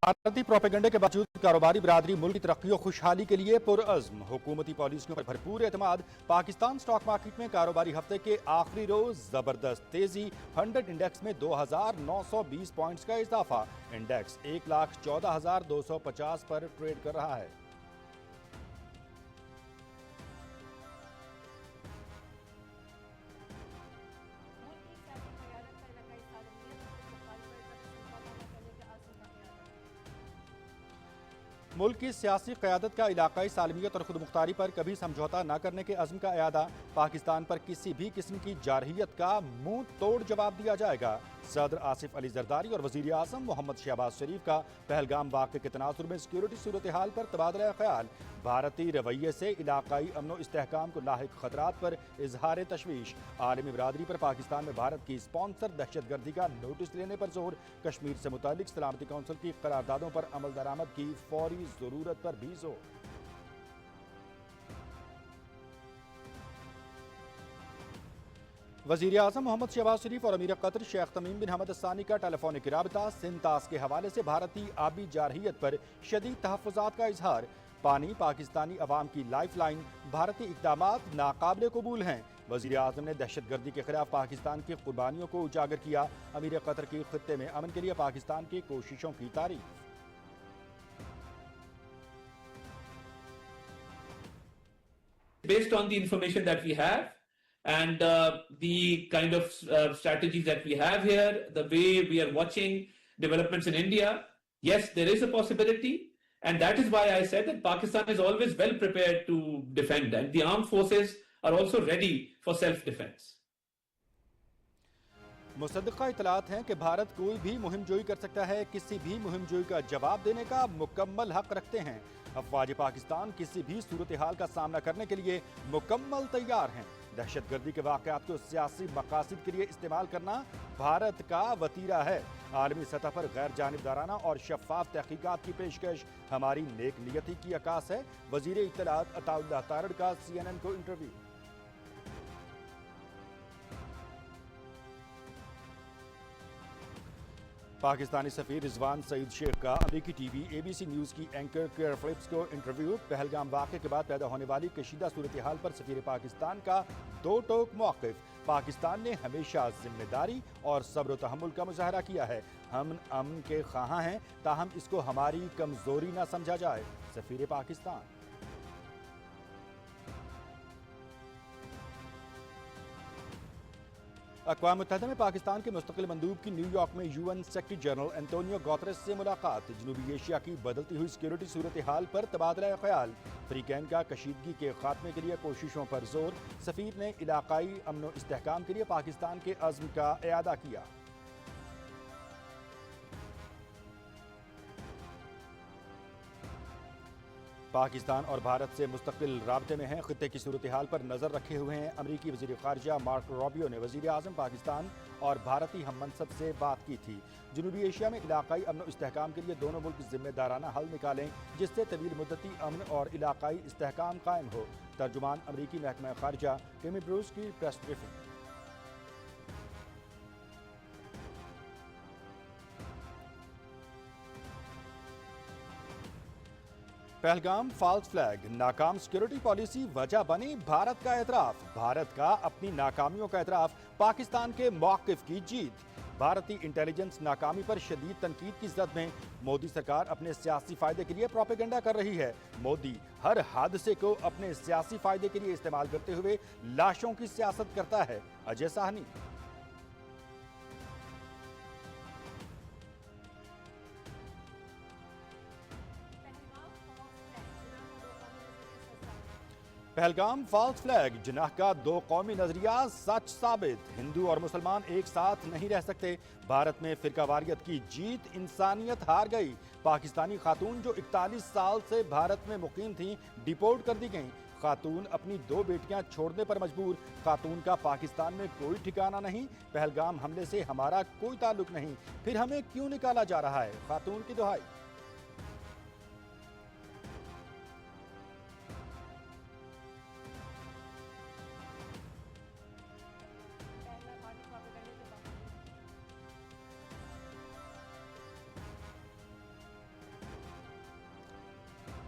भारतीय प्रोपेगेंडे के बावजूद कारोबारी बिरादरी मुल्क की तरक्की और खुशहाली के लिए पुरअज़्म। हुकूमती पॉलिसियों पर भरपूर एतमाद। पाकिस्तान स्टॉक मार्केट में कारोबारी हफ्ते के आखिरी रोज जबरदस्त तेजी। 100 इंडेक्स में 2920 पॉइंट्स का इजाफा। इंडेक्स 1,14,250 पर ट्रेड कर रहा है। मुल्क की सियासी क़यादत का इलाकाई सालमियत और खुदमुख्तारी पर कभी समझौता न करने के अज़्म का इरादा। पाकिस्तान पर किसी भी किस्म की जारहियत का मुंह तोड़ जवाब दिया जाएगा। सदर आसिफ अली जरदारी और वज़ीर आज़म मोहम्मद शहबाज शरीफ का पहलगाम वाक़े के तनासुर में सिक्योरिटी सूरत हाल पर तबादला ख्याल। भारतीय रवैये से इलाकाई अमन व इस्तेहकाम को लाहिक खतरात पर इजहार तशवीश। आलमी बिरादरी पर पाकिस्तान में भारत की स्पॉन्सर दहशतगर्दी का नोटिस लेने पर जोर। कश्मीर से मुतालिक सलामती कौंसिल की करारदादों पर अमल दरामद की फौरी जरूरत पर भी जोर। वज़ीर आज़म मोहम्मद शहबाज शरीफ और अमीर कतर शेख तमीम बिन हमद सानी का टेलीफोनिक राबता। सिंतास के हवाले से भारतीय आबी जारहियत पर शदीद तहफ़्फ़ुज़ात का इजहार। पानी पाकिस्तानी अवाम की लाइफ लाइन, भारतीय इक़दामात नाकाबिले कबूल हैं। वज़ीर आज़म ने दहशतगर्दी के खिलाफ पाकिस्तान की कुर्बानियों को उजागर किया। अमीर कतर की खित्ते में अमन के लिए पाकिस्तान की कोशिशों की तारीफ। Based on the information that we have and the kind of strategies that we have here, the way we are watching developments in India, yes, there is a possibility. And that is why I said that Pakistan is always well prepared to defend, and the armed forces are also ready for self-defense. मुसद्दक़ा इतलात हैं कि भारत कोई भी मुहिम जोई कर सकता है। किसी भी मुहिम जोई का जवाब देने का मुकम्मल हक रखते हैं। अफवाज पाकिस्तान किसी भी सूरत हाल का सामना करने के लिए मुकम्मल तैयार हैं। दहशतगर्दी के वाक़यात को सियासी मकासद के लिए इस्तेमाल करना भारत का वतीरा है। आलमी सतह पर गैर जानिबदाराना और शफाफ तहकीकात की पेशकश हमारी नेक नियति की अकास है। वज़ीर इत्तलात अताउल्लाह तारड़ का CNN को इंटरव्यू। पाकिस्तानी सफ़ीर रिजवान सईद शेख का अमेरिकी टीवी ABC न्यूज़ की एंकर क्लेयर फिलिप्स को इंटरव्यू। पहलगाम वाक़े के बाद पैदा होने वाली कशीदा सूरत हाल पर सफ़ीर पाकिस्तान का दो टोक मौक़िफ़। पाकिस्तान ने हमेशा जिम्मेदारी और सब्र तहम्मुल का मुज़ाहरा किया है। हम अमन के ख़्वाहां हैं, ताहम इसको हमारी कमज़ोरी न समझा जाए। सफ़ीर पाकिस्तान। अक़वाम मुत्तहिदा में पाकिस्तान के मुस्तक़िल मंदूब की न्यूयॉर्क में UN secretary general Antonio Guterres से मुलाकात। जनूबी एशिया की बदलती हुई सिक्योरिटी सूरत हाल पर तबादला ख्याल। अफ्रीकैन का कशीदगी के खात्मे के लिए कोशिशों पर जोर। सफ़ीर ने इलाकाई अमन व इस्तेहकाम के लिए पाकिस्तान के अज़्म का इआदा किया। पाकिस्तान और भारत से मुस्तकिल राब्ते में हैं। खित्ते की सूरत हाल पर नज़र रखे हुए हैं। अमरीकी वज़ीर ख़ारिजा मार्क रॉबियो ने वज़ीर आज़म पाकिस्तान और भारतीय हम मनसब से बात की थी। जनूबी एशिया में इलाकाई अमन व इस्तेहकाम के लिए दोनों मुल्क जिम्मेदाराना हल निकालें, जिससे तवील मुद्दती अमन और इलाकाई इस्तेहकाम कायम हो। तर्जुमान अमरीकी महकमा ख़ारिजा टिमी ब्रूस की press briefing. Pahalgam false flag, नाकाम सिक्योरिटी पॉलिसी वजह बनी भारत का एतराफ़। भारत का अपनी नाकामियों का एतराफ़, पाकिस्तान के मौक़िफ़ की जीत। भारतीय इंटेलिजेंस नाकामी पर शदीद तनकीद की जद में। मोदी सरकार अपने सियासी फ़ायदे के लिए प्रोपेगेंडा कर रही है। मोदी हर हादसे को अपने सियासी फ़ायदे के लिए इस्तेमाल करते हुए लाशों की सियासत करता है। अजय साहनी। पहलगाम फॉल्स फ्लैग, जिनाह का दो कौमी नजरिया सच साबित। हिंदू और मुसलमान एक साथ नहीं रह सकते। भारत में फिरकावारियत की जीत, इंसानियत हार गई। पाकिस्तानी खातून जो 41 साल से भारत में मुकीम थीं, डिपोर्ट कर दी गईं। खातून अपनी दो बेटियां छोड़ने पर मजबूर। खातून का पाकिस्तान में कोई ठिकाना नहीं। पहलगाम हमले से हमारा कोई ताल्लुक नहीं, फिर हमें क्यों निकाला जा रहा है। खातून की दुहाई।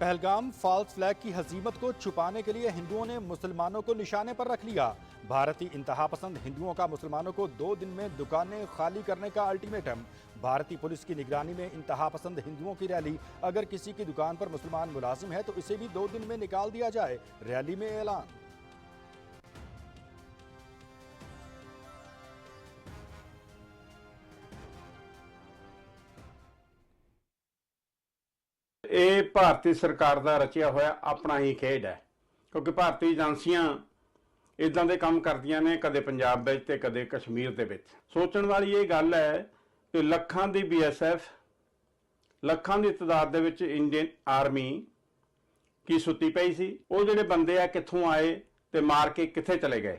पहलगाम फॉल्स फ्लैग की हजीमत को छुपाने के लिए हिंदुओं ने मुसलमानों को निशाने पर रख लिया। भारतीय इंतहा पसंद हिंदुओं का मुसलमानों को 2 दिन में दुकानें खाली करने का अल्टीमेटम। भारतीय पुलिस की निगरानी में इंतहा पसंद हिंदुओं की रैली। अगर किसी की दुकान पर मुसलमान मुलाजिम है तो इसे भी 2 दिन में निकाल दिया जाए, रैली में ऐलान। ਇਹ ਭਾਰਤੀ ਸਰਕਾਰ ਦਾ ਰਚਿਆ ਹੋਇਆ ਆਪਣਾ ਹੀ ਖੇਡ ਹੈ, ਕਿਉਂਕਿ ਭਾਰਤੀ ਏਜੰਸੀਆਂ ਇਦਾਂ ਦੇ ਕੰਮ ਕਰਦੀਆਂ ਨੇ, ਕਦੇ ਪੰਜਾਬ ਵਿੱਚ ਤੇ ਕਦੇ ਕਸ਼ਮੀਰ ਦੇ ਵਿੱਚ। ਸੋਚਣ ਵਾਲੀ ਇਹ ਗੱਲ ਹੈ ਕਿ ਲੱਖਾਂ ਦੀ BSF, ਲੱਖਾਂ ਦੀ ਤਦਾਦ ਦੇ ਵਿੱਚ ਇੰਡੀਅਨ ਆਰਮੀ ਕੀ ਸੁੱਤੀ ਪਈ ਸੀ। ਉਹ ਜਿਹੜੇ ਬੰਦੇ ਆ ਕਿੱਥੋਂ ਆਏ ਤੇ ਮਾਰ ਕੇ ਕਿੱਥੇ ਚਲੇ ਗਏ,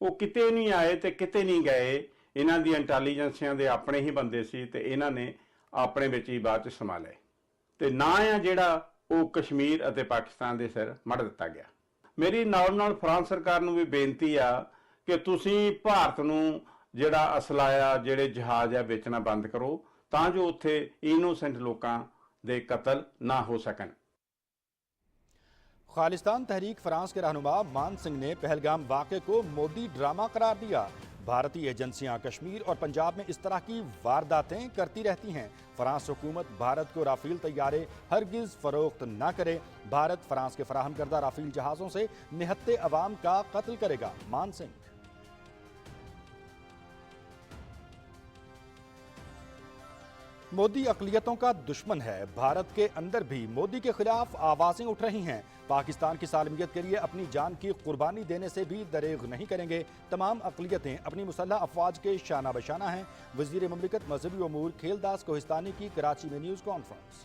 ਉਹ ਕਿਤੇ ਨਹੀਂ ਆਏ ਤੇ ਕਿਤੇ ਨਹੀਂ ਗਏ। ਇਹਨਾਂ ਦੀ ਇੰਟੈਲੀਜੈਂਸੀਆਂ ਦੇ ਆਪਣੇ ਹੀ ਬੰਦੇ ਸੀ ਤੇ ਇਹਨਾਂ ਨੇ ਆਪਣੇ ਵਿੱਚ ਹੀ ਬਾਅਦ ਚ ਸਮਾ ਲਏ ਤੇ ਨਾ ਆ ਜਿਹੜਾ ਉਹ ਕਸ਼ਮੀਰ ਅਤੇ ਪਾਕਿਸਤਾਨ ਦੇ ਸਿਰ ਮੜ ਦਿੱਤਾ ਗਿਆ। ਮੇਰੀ ਨਾਲ ਫਰਾਂਸ ਸਰਕਾਰ ਨੂੰ ਵੀ ਬੇਨਤੀ ਆ ਕਿ ਤੁਸੀਂ ਭਾਰਤ ਨੂੰ ਜਿਹੜਾ ਅਸਲਾ ਆ, ਜਿਹੜੇ ਜਹਾਜ਼ ਆ, ਵੇਚਣਾ ਬੰਦ ਕਰੋ ਤਾਂ ਜੋ ਉੱਥੇ ਇਨੋਸੈਂਟ ਲੋਕਾਂ ਦੇ ਕਤਲ ਨਾ ਹੋ ਸਕਣ। खालिस्तान तहरीक फ्रांस के रहनुमा मान सिंह ने पहलगाम वाक़े को मोदी ड्रामा करार दिया। भारतीय एजेंसियां कश्मीर और पंजाब में इस तरह की वारदातें करती रहती हैं। फ्रांस हुकूमत भारत को राफेल तैयारे हरगिज फरोख्त न करे। भारत फ्रांस के फराहम करदा राफेल जहाज़ों से निहत्ते अवाम का कत्ल करेगा, मान सिंह। मोदी अक़लियतों का दुश्मन है। भारत के अंदर भी मोदी के खिलाफ आवाज़ें उठ रही हैं। पाकिस्तान की सालमियत के लिए अपनी जान की कुर्बानी देने से भी दरेग नहीं करेंगे। तमाम अक़लियतें अपनी मुसल्लह अफवाज के शाना बशाना हैं। वज़ीर ममलिकत मजहबी अमूर खेलदास कोहिस्तानी की कराची में न्यूज़ कॉन्फ्रेंस।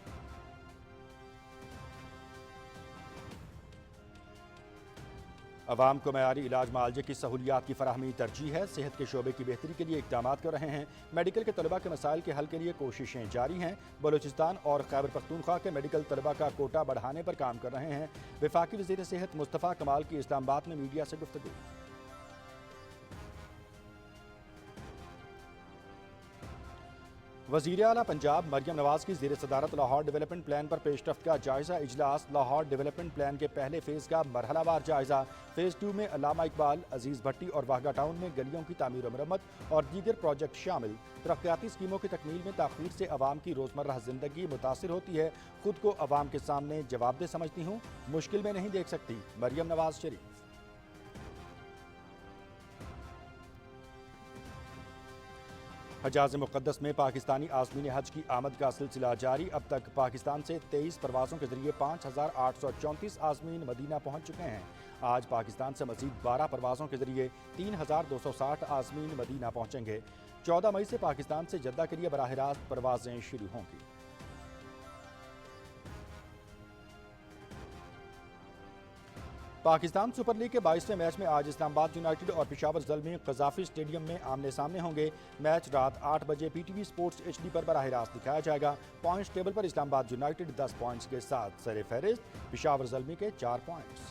अवाम को मयारी इलाज मुआलजे की सहूलियात की फराहमी तरजीह है। सेहत के शोबे की बेहतरी के लिए इक़दाम कर रहे हैं। मेडिकल के तलबा के मसाइल के हल के लिए कोशिशें जारी हैं। बलूचिस्तान और खैबर पख्तूनख्वा के मेडिकल तलबा का कोटा बढ़ाने पर काम कर रहे हैं। वफाकी वज़ीर सेहत मुस्तफ़ा कमाल की इस्लामाबाद में मीडिया से गुफ्तगू। वज़ीर आला पंजाब मरियम नवाज़ की ज़ेर सदारत लाहौर डेवलपमेंट प्लान पर पेशरफ्त का जायज़ा इजलास। लाहौर डेवलपमेंट प्लान के पहले फ़ेज़ का मरहलावार जायज़ा। फ़ेज़ 2 में अल्लामा इकबाल, अजीज़ भट्टी और वाहगा टाउन में गलियों की तामीर व मरम्मत और दीगर प्रोजेक्ट शामिल। तरक्याती स्कीमों की तकमील में ताख़ीर से अवाम की रोज़मर्रा ज़िंदगी मुतासिर होती है। खुद को अवाम के सामने जवाबदेह समझती हूँ, मुश्किल में नहीं देख सकती, मरियम नवाज़ शरीफ। हजाज मुक़द्दस में पाकिस्तानी आज़मीन हज की आमद का सिलसिला जारी। अब तक पाकिस्तान से 23 परवाज़ों के ज़रिए 5,834 आज़मीन मदीना पहुँच चुके हैं। आज पाकिस्तान से मज़ीद 12 परवाज़ों के ज़रिए 3,260 आज़मीन मदीना पहुँचेंगे। 14 मई से पाकिस्तान से जद्दा के लिए बराह रास्त परवाज़ें शुरू होंगी। पाकिस्तान सुपर लीग के 22वें मैच में आज इस्लामाबाद यूनाइटेड और पेशावर ज़ल्मी क़ज़ाफ़ी स्टेडियम में आमने सामने होंगे। मैच रात 8 बजे PTV स्पोर्ट्स HD पर बराह रास्त दिखाया जाएगा। पॉइंट्स टेबल पर इस्लामाबाद यूनाइटेड 10 पॉइंट्स के साथ सर फहरिस्त, पेशावर ज़ल्मी के 4 पॉइंट्स।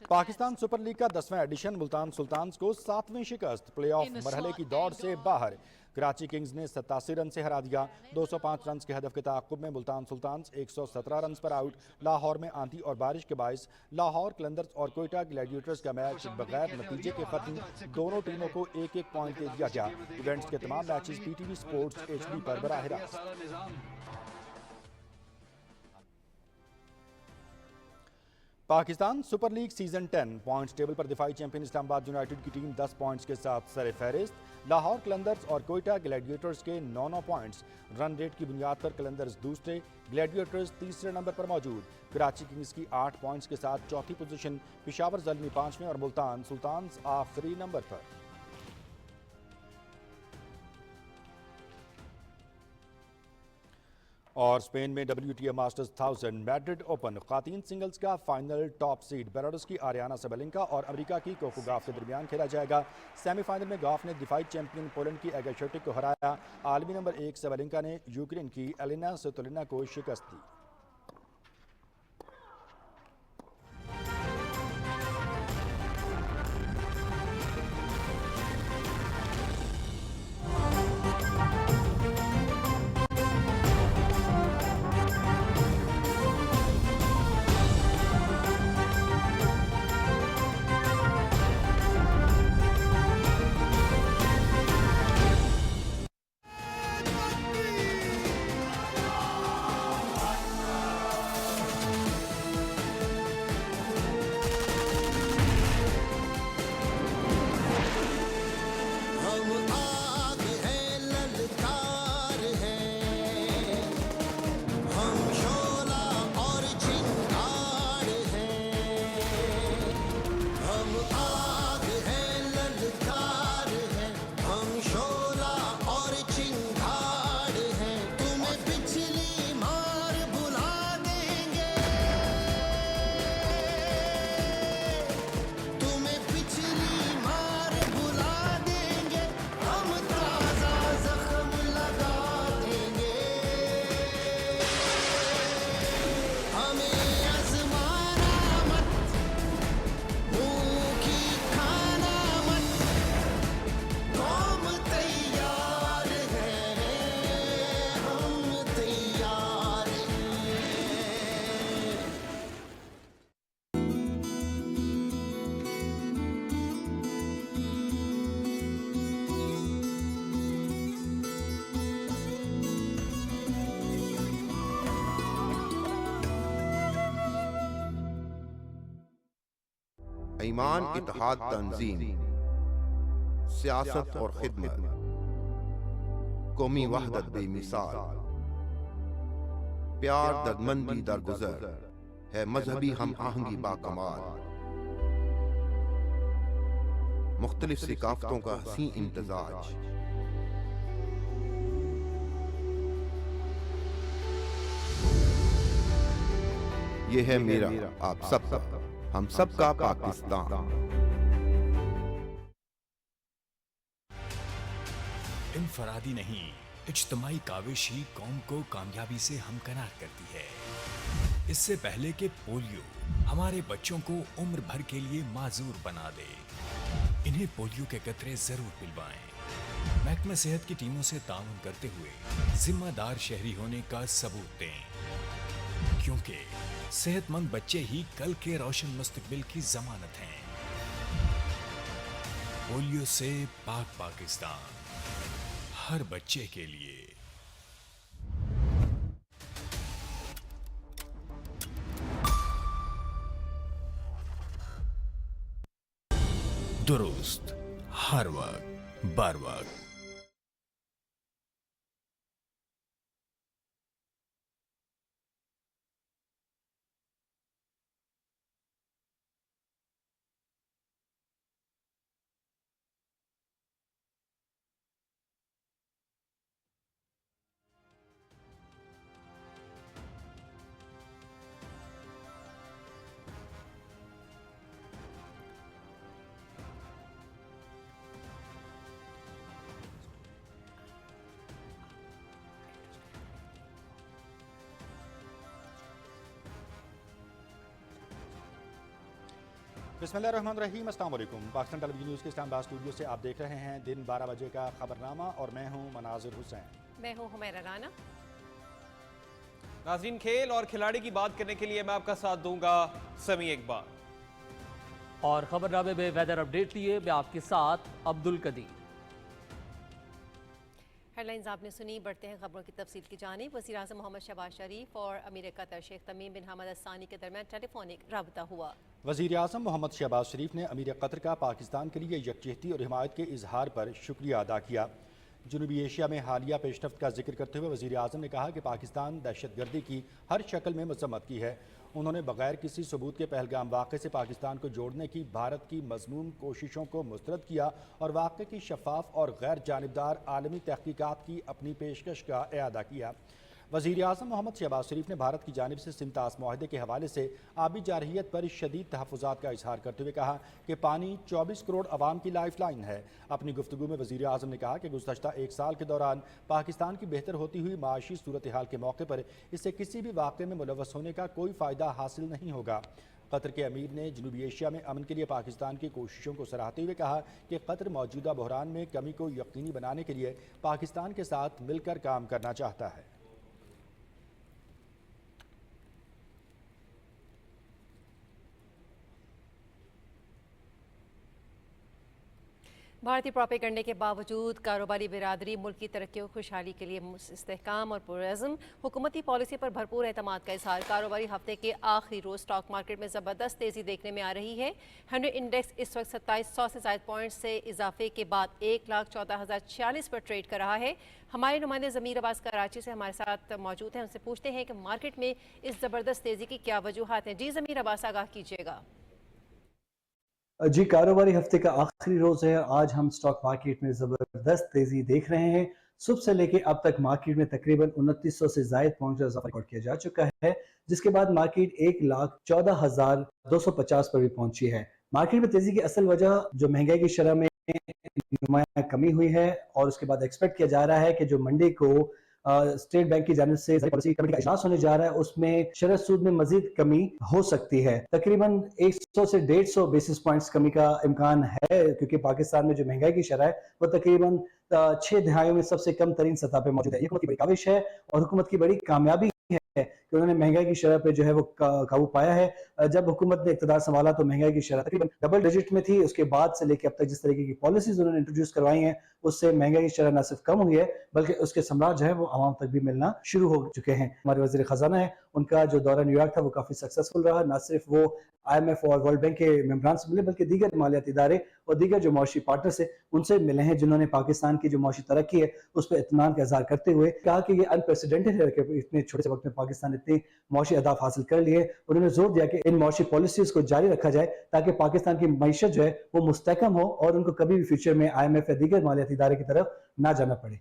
पाकिस्तान सुपर लीग का 10वां एडिशन मुल्तान सुल्तान्स को 7वीं शिकस्त। प्लेऑफ मरहले की दौड़ से बाहर। कराची किंग्स ने 87 रन से हरा दिया। 205 रन के हदफ के ताक़ुब में मुल्तान सुल्तान्स 117 रन पर आउट। लाहौर में आंधी और बारिश के बायस लाहौर कलंदर्स और कोयटा ग्लैडिएटर्स का मैच बगैर नतीजे के खत्म। दोनों टीमों को 1-1 पॉइंट दे दिया गया। इवेंट्स के तमाम मैचेस PTV स्पोर्ट्स HD पर बराह रास्त। Pakistan super league season 10 points table पर दिफाई चैंपियन इस्लामाबाद यूनाइटेड की टीम 10 पॉइंट्स के साथ सर फहरिस्त। लाहौर कलंदर्स और कोयटा ग्लैडिएटर्स के 9-9 पॉइंट्स। रन रेट की बुनियाद पर कलंदर्स दूसरे, ग्लैडिएटर्स तीसरे नंबर पर मौजूद। कराची किंग्स की 8 पॉइंट्स के साथ चौथी पोजीशन। पेशावर ज़ल्मी 5वें और मुल्तान सुल्तान्स आखिरी नंबर पर। और स्पेन में WTA मास्टर्स 1000 मैड्रिड ओपन खातीन सिंगल्स का फाइनल टॉप सीड बेलारूस की आरियाना सबलेंका और अमेरिका की कोको गॉफ के दरमियान खेला जाएगा। सेमीफाइनल में गॉफ ने दिफाई चैंपियन पोलैंड की एगा शेटिक को हराया। आलमी नंबर 1 सबलेंका ने यूक्रेन की एलिना सोतोलिना को शिकस्त दी। ایمان اتحاد تنظیم، سیاست اور خدمت، قومی وحدت بے مثال، پیار دردمندی درگزر، ہے مذہبی ہم آہنگی با کمال، مختلف ثقافتوں کا حسین امتزاج، یہ ہے میرا، آپ سب کا، ہم سب کا پاکستان۔ انفرادی نہیں، اجتماعی کاوش ہی قوم کو کامیابی سے ہمکنار کرتی ہے۔ اس سے پہلے کہ پولیو ہمارے بچوں کو عمر بھر کے لیے معذور بنا دے، انہیں پولیو کے قطرے ضرور پلوائیں۔ محکمہ صحت کی ٹیموں سے تعاون کرتے ہوئے ذمہ دار شہری ہونے کا ثبوت دیں، کیونکہ صحت مند بچے ہی کل کے روشن مستقبل کی ضمانت ہیں۔ پولیو سے پاک پاکستان، ہر بچے کے لیے۔ درست، ہر وقت، بر وقت۔ بسم اللہ الرحمن الرحیم، السلام علیکم۔ پاکستان ٹیلی ویژن نیوز کے اسلام آباد اسٹوڈیو سے آپ دیکھ رہے ہیں دن 12 بجے کا خبرنامہ، اور میں ہوں مناظر حسین۔ میں ہوں حمیرہ رانا۔ ناظرین، کھیل اور کھلاڑی کی بات کرنے کے لیے میں آپ کا ساتھ دوں گا سمیع اقبال، اور خبرنامے میں ویدر اپڈیٹ لیے میں آپ کے ساتھ عبد القدیر۔ ہیڈ لائنز آپ نے سنی، بڑھتے ہیں خبروں کی تفصیل کی جانب۔ وزیر اعظم محمد شہباز شریف اور امیر قطر شیخ تمیم بن حمد الثانی کے درمیان ٹیلی فونک رابطہ ہوا۔ وزیر اعظم محمد شہباز شریف نے امیر قطر کا پاکستان کے لیے یکجہتی اور حمایت کے اظہار پر شکریہ ادا کیا۔ جنوبی ایشیا میں حالیہ پیش رفت کا ذکر کرتے ہوئے وزیر اعظم نے کہا کہ پاکستان دہشت گردی کی ہر شکل میں مذمت کی ہے۔ انہوں نے بغیر کسی ثبوت کے پہلگام واقعے سے پاکستان کو جوڑنے کی بھارت کی مذموم کوششوں کو مسترد کیا اور واقعے کی شفاف اور غیر جانبدار عالمی تحقیقات کی اپنی پیشکش کا اعادہ کیا۔ وزیر اعظم محمد شہباز شریف نے بھارت کی جانب سے سمتاس معاہدے کے حوالے سے آبی جارحیت پر شدید تحفظات کا اظہار کرتے ہوئے کہا کہ پانی 24 کروڑ عوام کی لائف لائن ہے۔ اپنی گفتگو میں وزیر اعظم نے کہا کہ گزشتہ ایک سال کے دوران پاکستان کی بہتر ہوتی ہوئی معاشی صورتحال کے موقع پر اس سے کسی بھی واقعے میں ملوث ہونے کا کوئی فائدہ حاصل نہیں ہوگا۔ قطر کے امیر نے جنوبی ایشیا میں امن کے لیے پاکستان کی کوششوں کو سراہتے ہوئے کہا کہ قطر موجودہ بحران میں کمی کو یقینی بنانے کے لیے پاکستان کے ساتھ مل کر کام کرنا چاہتا ہے۔ بھارتی پروپیگنڈے کے باوجود کاروباری برادری ملک کی ترقی و خوشحالی کے لیے استحکام اور پرعزم حکومتی پالیسی پر بھرپور اعتماد کا اظہار۔ کاروباری ہفتے کے آخری روز اسٹاک مارکیٹ میں زبردست تیزی دیکھنے میں آ رہی ہے۔ ہنری انڈیکس اس وقت 2700 سے زائد پوائنٹ سے اضافے کے بعد 1,14,046 پر ٹریڈ کر رہا ہے۔ ہمارے نمائندے ضمیر عباس کراچی سے ہمارے ساتھ موجود ہیں، ان سے پوچھتے ہیں کہ مارکیٹ میں اس زبردست تیزی کی کیا وجوہات ہیں۔ جی ضمیر عباس، آگاہ کیجیے گا۔ جی، کاروباری ہفتے کا آخری روز ہے۔ آج ہم سٹاک مارکیٹ میں زبردست تیزی دیکھ رہے ہیں۔ صبح سے لے کے اب تک مارکیٹ میں تقریباً 2900 سے زائد پوائنٹ کا اضافہ ریکارڈ کیا جا چکا ہے، جس کے بعد مارکیٹ 1,14,250 پر بھی پہنچی ہے۔ مارکیٹ میں تیزی کی اصل وجہ جو مہنگائی کی شرح میں نمایاں کمی ہوئی ہے، اور اس کے بعد ایکسپیکٹ کیا جا رہا ہے کہ جو منڈے کو اسٹیٹ بینک کی جانب سے پالیسی کمیٹی کا اجلاس ہونے جا رہا ہے، اس میں شرح سود میں مزید کمی ہو سکتی ہے۔ تقریباً 100 سے 150 بیسس پوائنٹس کمی کا امکان ہے، کیونکہ پاکستان میں جو مہنگائی کی شرح ہے وہ تقریباً 6 دہائیوں میں سب سے کم ترین سطح پہ موجود ہے۔ یہ حکومت کی بڑی کاوش ہے اور حکومت کی بڑی کامیابی ہے کہ انہوں نے महंगाई की शरह पे जो है वो काबू पाया है। जब हुकूमत ने इक़्तिदार संभाला तो महंगाई की शरह तकरीबन डबल डिजिट में थी। उसके बाद से लेकर अब तक जिस तरीके की पॉलिसीज उन्होंने इंट्रोड्यूस करवाई हैं उससे महंगाई की शरह न सिर्फ कम हुई है बल्कि उसके समराट जो है वो आवाम तक भी मिलना शुरू हो चुके हैं। हमारे वज़ीर ख़जाना है, उनका जो दौरा न्यूयॉर्क था वो काफ़ी सक्सेसफुल रहा। न सिर्फ वो IMF और वर्ल्ड बैंक के मेंबरान से मिले बल्कि दीगर मालियाती इदारे और दीगर जो मौशी पार्टनर से उनसे मिले हैं, जिन्होंने पाकिस्तान की जो मौशी तरक्की है उस पर इत्मीनान का इज़हार करते हुए कहा कि ये अनप्रेसिडेंटेड है कि इतने छोटे से वक्त में पाकिस्तान इतनी मौशी अहदाफ हासिल कर लिए। उन्होंने जोर दिया कि इन मौशी पॉलिसीज को जारी रखा जाए ताकि पाकिस्तान की मईशत जो है वो मुस्तहकम हो और उनको कभी भी फ्यूचर में IMF या दीगर मालियाती इदारे की तरफ ना जाना पड़े।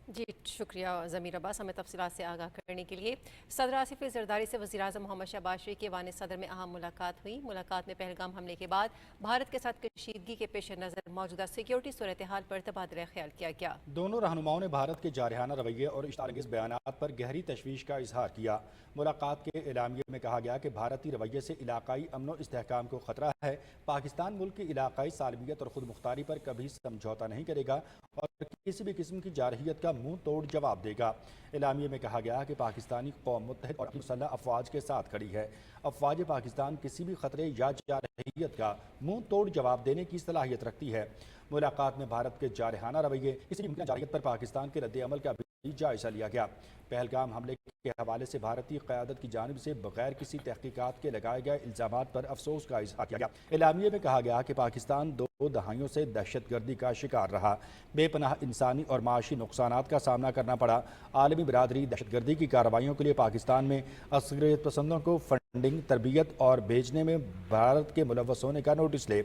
जी शुक्रिया ज़मीर अब्बास हमें तफसीलात से आगाह करने के लिए। सदर आसिफ अली ज़रदारी से वज़ीर-ए-आज़म मोहम्मद शहबाज शरीफ के वानिद सदर में अहम मुलाकात हुई। मुलाकात में पहलगाम हमले के बाद भारत के साथ कशीदगी के पेश नज़र मौजूदा सिक्योरिटी सूरत हाल पर तबादला ख्याल किया गया। दोनों रहनुमाओं ने भारत के जारहाना रवैये और इश्तारअंगेज़ बयानात पर गहरी तशवीश का इजहार किया। मुलाकात के एलामिये में कहा गया कि भारतीय रवैये से इलाकाई अमन और इस्तेहकाम को खतरा है। पाकिस्तान मुल्क की इलाकाई सालमियत और खुद मुख्तारी पर कभी समझौता नहीं करेगा और किसी भी किस्म की जारहियत का मुंह तोड़ जवाब देगा। एलामिये में कहा गया कि पाकिस्तानी कौम मुत्तहिद और अपनी मुसल्लह अफवाज के साथ खड़ी है। अफवाज पाकिस्तान किसी भी खतरे या जारहियत का मुंह तोड़ जवाब देने की सलाहियत रखती है। मुलाकात में भारत के जारहाना रवैये किसी मुमकिन जारहियत पर पाकिस्तान के रद्द-ए-अमल का भी जायजा लिया गया। पहलगाम हमले के हवाले से भारतीय क़यादत की जानिब से बगैर किसी तहकीकात के लगाए गए इल्ज़ामात पर अफसोस का इज़हार किया गया। एलामिये में कहा गया कि पाकिस्तान 2 दहाइयों से दहशतगर्दी का शिकार रहा, बेपनाह इंसानी और माशी नुकसानात का सामना करना पड़ा। आलमी बरादरी दहशतगर्दी की कार्रवाइयों के लिए पाकिस्तान में असगरियत पसंदों को फंडिंग, तरबियत और भेजने में भारत के मुलव्वस होने का नोटिस ले।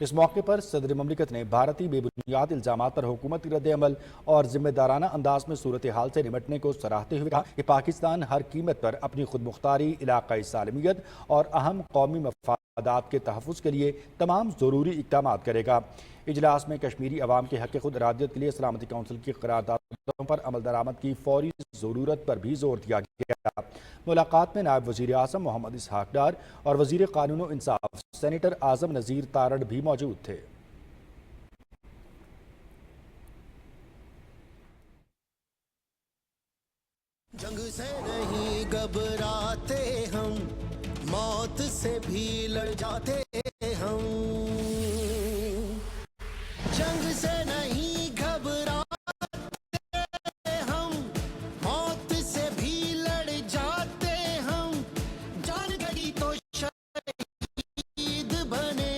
इस मौके पर सदर ममलिकत ने भारतीय बेबुनियाद इल्ज़ामात पर हुकूमती रद्द-ए-अमल और जिम्मेदाराना अंदाज में सूरत हाल से निपटने को सराहते हुए कहा कि पाकिस्तान हर कीमत पर अपनी खुद मुख्तारी, इलाकाई सालमियत और अहम कौमी मफादात के तहफ़्फ़ुज़ के लिए तमाम ज़रूरी इक़दाम करेगा। इजलास में कश्मीरी अवाम के हक़ खुद इरादियत के लिए सलामती कौंसिल की क़रारदादों पर अमल दरामद की फौरी ज़रूरत पर भी जोर दिया गया। मुलाकात में नायब वज़ीर आज़म मोहम्मद इसहाक़ डार और वज़ीर क़ानून व इंसाफ सेनेटर आज़म नज़ीर तारड़ भी मौजूद थे। जंग से नहीं घबराते हम, मौत से भी लड़ जाते हम। जंग से नहीं घबराते हम, मौत से भी लड़ जाते हम। जान गई तो शहीद बने,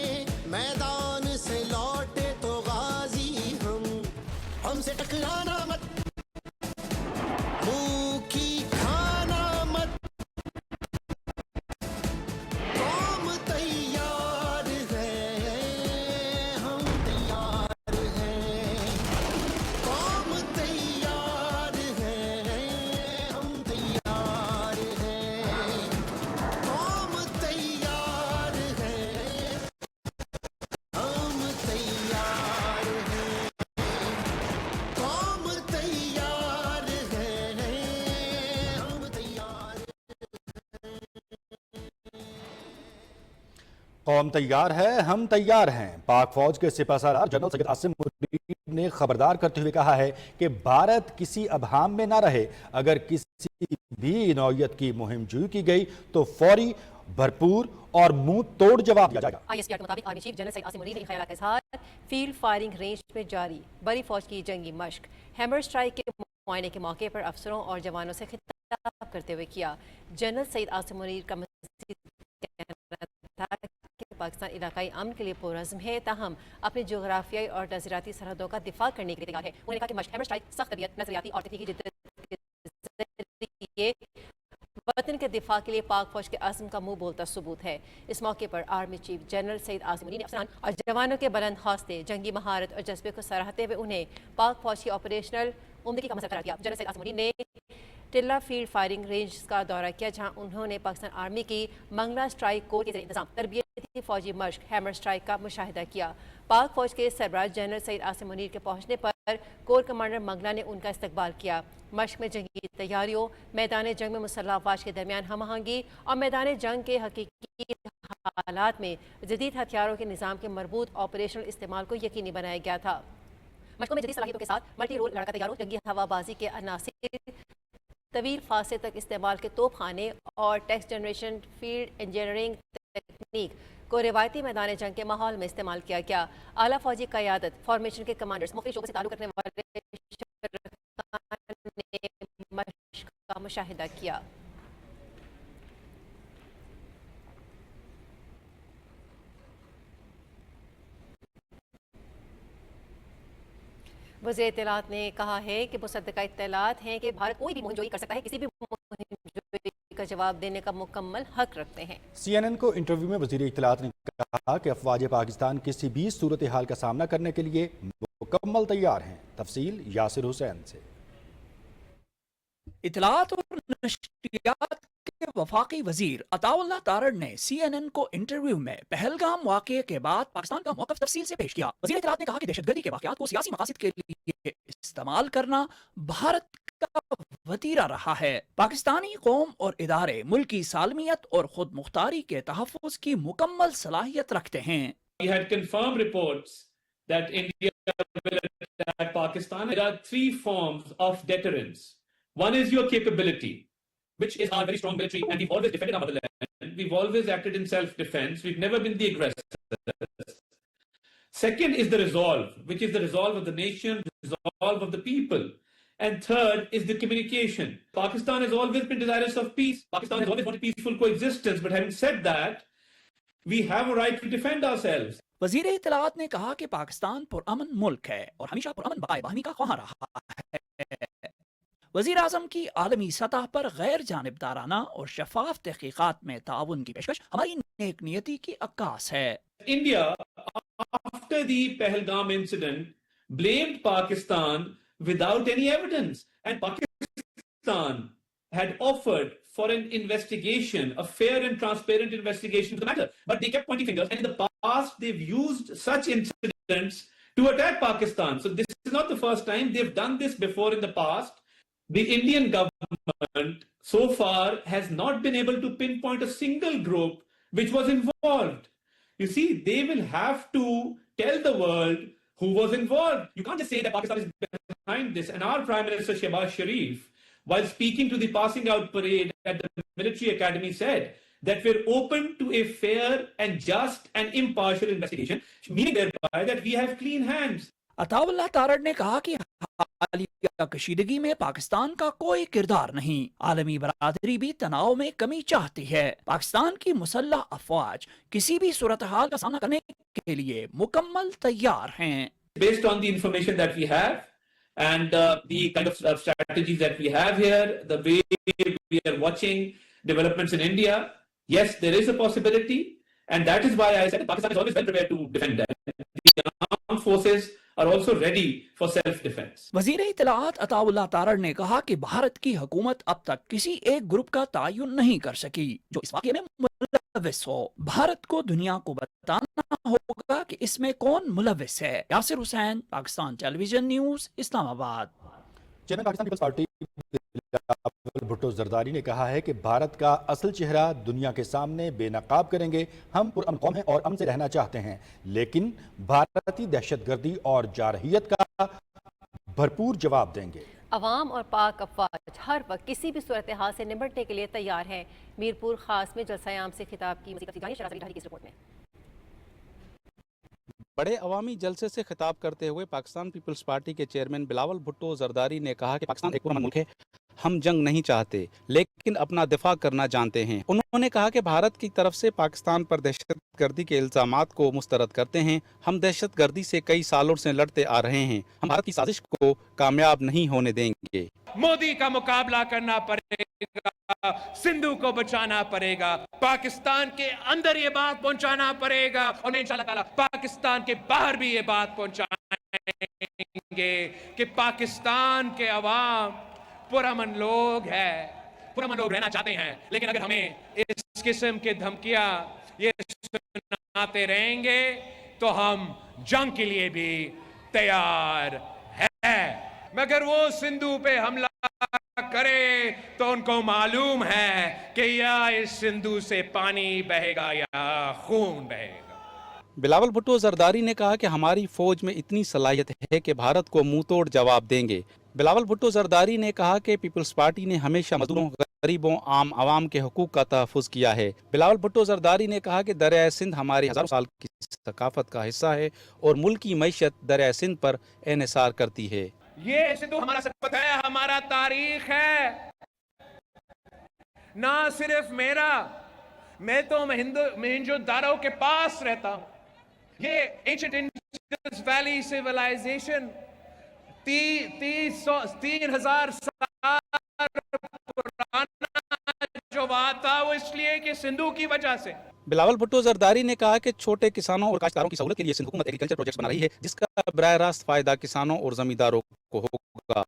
मैदान से लौटे तो गाजी हम। हमसे टकराना मत, कौम तैयार है, हम तैयार हैं। पाक फौज के सिपहसालार जनरल सैयद आसिम मुनीर ने खबरदार करते हुए कहा है कि भारत किसी अबहाम में न रहे। अगर किसी भी नौयत की मुहिम जुई की गई तो फौरी, भरपूर और मुंह तोड़ जवाब दिया जाएगा। ISPR के मुताबिक army chief general Syed Asim Munir ने ख्यालात का इज़हार फील्ड फायरिंग रेंज में जारी बड़ी फौज की जंगी मश्क हैमर स्ट्राइक के मुआयने के मौके पर अफसरों और जवानों से खिताब करते हुए किया। जनरल सैयद आसिम मुनीर का पाकिस्तान इलाकाई अमन के लिए पुरअज़्म है, ताहम अपनी जोग्राफियाई और नज़रियाती सरहदों का दिफा करने के लिए तैयार है। उन्होंने कहा कि मश्क हैमर स्ट्राइक सख्त तबीयत, नज़रियाती और तकनीकी जिद्दत के जरिए वतन के दिफा के लिए पाक फौज के अज़्म का मुंह बोलता सबूत है। इस मौके पर army chief general Syed Asim Munir ने अफसरान और जवानों के बुलंद हौसले, जंगी महारत और जज्बे को सराहते हुए उन्हें पाक फौज की ऑपरेशनल उम्दगी का मसला करार दिया। जनरल सैयद आसिम मुनीर ने टिल्ला फील्ड फायरिंग रेंज का दौरा किया, जहां उन्होंने पाकिस्तान आर्मी की मंगला स्ट्राइक कोर के जरिए इंतजाम, तरबियती फौजी मश्क हैमर स्ट्राइक का मुशाहिदा किया। पाक फौज के सरबराह जनरल सैयद आसिम मुनीर के पहुंचने पर कोर कमांडर मंगला ने उनका इस्तकबाल किया। मश्क में जंगी तैयारियों, मैदान जंग में मुसल्लह अफवाज के दरमियान हम आहंगी और मैदान जंग के हकीकी हालात में जदीद हथियारों के निज़ाम के मरबूत ऑपरेशनल इस्तेमाल को यकीनी बनाया गया था। मश्कों में जदीद सलाहियतों के साथ मल्टी रोल लड़ाका तैयारों, जंगी हवाबाजी के अनासिर, طویل فاصلے تک استعمال کے توپ خانے اور ٹیکسٹ جنریشن فیلڈ انجینئرنگ تکنیک کو روایتی میدان جنگ کے ماحول میں استعمال کیا گیا. اعلیٰ فوجی قیادت، فارمیشن کے کمانڈرز، مختلف شعبوں سے تعلق رکھنے والے نے مشق کا مشاہدہ کیا. وزیر اطلاعات نے کہا ہے کہ مصدقہ اطلاعات ہیں کہ بھارت کوئی بھی مہم جوئی کر سکتا ہے، کسی بھی مہم جوئی کا جواب دینے کا مکمل حق رکھتے ہیں. CNN کو انٹرویو میں وزیر اطلاعات نے کہا کہ افواج پاکستان کسی بھی صورتحال کا سامنا کرنے کے لیے مکمل تیار ہیں. تفصیل یاسر حسین سے. اطلاعات اور نشریات کے وفاقی وزیر عطا اللہ تارڑ نے CNN کو انٹرویو میں پہلگام واقعے کے بعد پاکستان کا موقف تفصیل سے پیش کیا. وزیر اطلاعات نے کہا کہ دہشت گردی کے واقعات کو سیاسی مقاصد کے لیے استعمال کرنا بھارت کا وتیرہ رہا ہے. پاکستانی قوم اور ادارے ملکی سالمیت اور خود مختاری کے تحفظ کی مکمل صلاحیت رکھتے ہیں. We had confirmed reports that India will attack Pakistan. There are three forms of deterrence. One is your capability, which is our very strong military, and we've always defended our motherland. We've always acted in self-defense. We've never been the aggressor. Second is the resolve, which is the resolve of the nation, resolve of the people. And third is the communication. Pakistan has always been desirous of peace. Pakistan has always wanted peaceful coexistence. But having said that, we have a right to defend ourselves. وزیر اطلاعات نے کہا کہ پاکستان پرامن ملک ہے اور ہمیشہ پرامن بقائے باہمی کا خواہاں رہا ہے. وزیر اعظم کی عالمی سطح پر غیر جانبدارانہ اور شفاف تحقیقات میں تعاون کی پیشکش ہماری نیک نیتی کی عکاس ہے. India, after the Pahalgam incident, blamed Pakistan without any evidence. And Pakistan had offered for an investigation, a fair and transparent investigation of the matter. But they kept pointing fingers. And in the past, they've used such incidents to attack Pakistan. So this is not the first time. They've done this before in the past. The Indian government so far has not been able to pinpoint a single group which was involved. You see, they will have to tell the world who was involved. You can't just say that Pakistan is behind this. And our Prime Minister Shehbaz Sharif, while speaking to the passing out parade at the military academy, said that we're open to a fair and just and impartial investigation, meaning thereby that we have clean hands. عطا اللہ تارڑ نے کہا کہ حالیہ کشیدگی میں پاکستان کا کوئی کردار نہیں. عالمی برادری بھی تناؤ میں کمی چاہتی ہے. پاکستان کی مسلح افواج کسی بھی صورتحال کا سامنا کرنے کے لیے مکمل تیار ہیں. Based on the information that we have and the kind of strategies that we have here, the way we are watching developments in India, yes, there is a possibility, and that is why I said Pakistan is always well prepared to defend that. The armed forces are also ready for self-defense. وزیر اطلاعات عطا اللہ تارڑ نے کہا کہ بھارت کی حکومت اب تک کسی ایک گروپ کا تعین نہیں کر سکی جو اس واقعے میں ملوث ہو. بھارت کو دنیا کو بتانا ہوگا کہ اس میں کون ملوث ہے. Yasir Hussain, Pakistan television news, Islamabad. Chairman Pakistan Peoples Party Bilawal Bhutto Zardari نے کہا ہے کہ بھارت کا اصل چہرہ دنیا کے سامنے بے نقاب کریں گے. ہم پرامن قوم ہیں اور امن سے رہنا چاہتے ہیں، لیکن بھارتی دہشت گردی اور جارحیت کا بھرپور جواب دیں گے. عوام اور پاک افواج ہر وقت کسی بھی صورتحال سے نمٹنے کے لیے تیار ہیں. میرپور خاص میں جلسہ عام سے خطاب کی مزید تفصیلات شہراز علی ڈھاری کی اس رپورٹ میں. بڑے عوامی جلسے سے خطاب کرتے ہوئے پاکستان پیپلز پارٹی کے چیئرمین بلاول بھٹو زرداری نے کہا کہ پاکستان ایک پرامن ملک ہے. ہم جنگ نہیں چاہتے لیکن اپنا دفاع کرنا جانتے ہیں. انہوں نے کہا کہ بھارت کی طرف سے پاکستان پر دہشت گردی کے الزامات کو مسترد کرتے ہیں. ہم دہشت گردی سے کئی سالوں سے لڑتے آ رہے ہیں. ہم بھارت کی سازش کو کامیاب نہیں ہونے دیں گے. مودی کا مقابلہ کرنا پڑے گا، سندھو کو بچانا پڑے گا، پاکستان کے اندر یہ بات پہنچانا پڑے گا اور انشاءاللہ تعالی پاکستان کے باہر بھی یہ بات پہنچائیں گے کہ پاکستان کے عوام پرامن لوگ ہے، پرامن لوگ رہنا چاہتے ہیں. لیکن اگر ہمیں اس قسم کے دھمکیاں یہ سناتے رہیں گے تو ہم جنگ کے لیے بھی تیار ہیں. مگر وہ سندھو پہ حملہ کرے تو ان کو معلوم ہے کہ یا اس سندھو سے پانی بہے گا یا خون بہے گا. بلاول بھٹو زرداری نے کہا کہ ہماری فوج میں اتنی صلاحیت ہے کہ بھارت کو منہ توڑ جواب دیں گے. बिलावल भुट्टो जरदारी ने कहा कि पीपल्स पार्टी ने हमेशा मजदूरों, गरीबों, आम आवाम के हुकूक का तहफ़्फ़ुज़ किया है। बिलावल भुट्टो जरदारी ने कहा कि दरियाए सिंध हमारी हज़ारों साल की सकाफत का हिस्सा है और मुल्क की मईशत दरियाए सिंध पर इन्हिसार करती है। ये सिंधु हमारा सकाफत है, हमारा तारीख है, ना सिर्फ मेरा, मैं तो मोहनजोदारो के पास रहता हूँ। ये एंशिएंट इंडस वैली सिविलाइजेशन 3000 साल पुराना जो बात था वो इसलिए कि सिंधु की वजह से। बिलावल भुट्टो जरदारी ने कहा कि छोटे किसानों और काश्तकारों की सहूलत के लिए सिंध हुकूमत एग्रीकल्चर प्रोजेक्ट्स बना रही है, जिसका बराह रास्त फायदा किसानों और जमींदारों को होगा।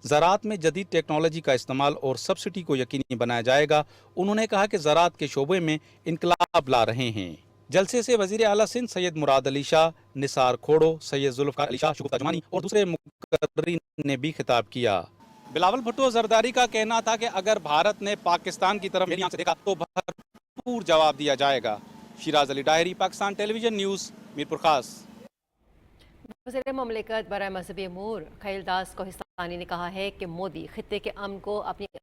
ज़राअत में जदीद टेक्नोलॉजी का इस्तेमाल और सब्सिडी को यकीनी बनाया जाएगा। उन्होंने कहा कि ज़राअत के शोबे में इनकलाब ला रहे हैं। जलसे से वज़ीर आला सिंध सैयद मुराद अली शाह, निसार खोड़ो, सैयद जुल्फ़िकार अली शाह, शगुफ्ता जुमानी और दूसरे मुकर्रीन ने भी खिताब किया। बिलावल भुट्टो जरदारी का कहना था कि अगर भारत ने पाकिस्तान की तरफ से देखा तो भरपूर जवाब दिया जाएगा। Siraj Ali diary, Pakistan television news, Mirpur खास। वज़ीर मुमलिकत बराए मज़हबी अमूर खलीलदास कोहिस्तानी ने कहा है कि मोदी खित्ते के अमन को अपनी की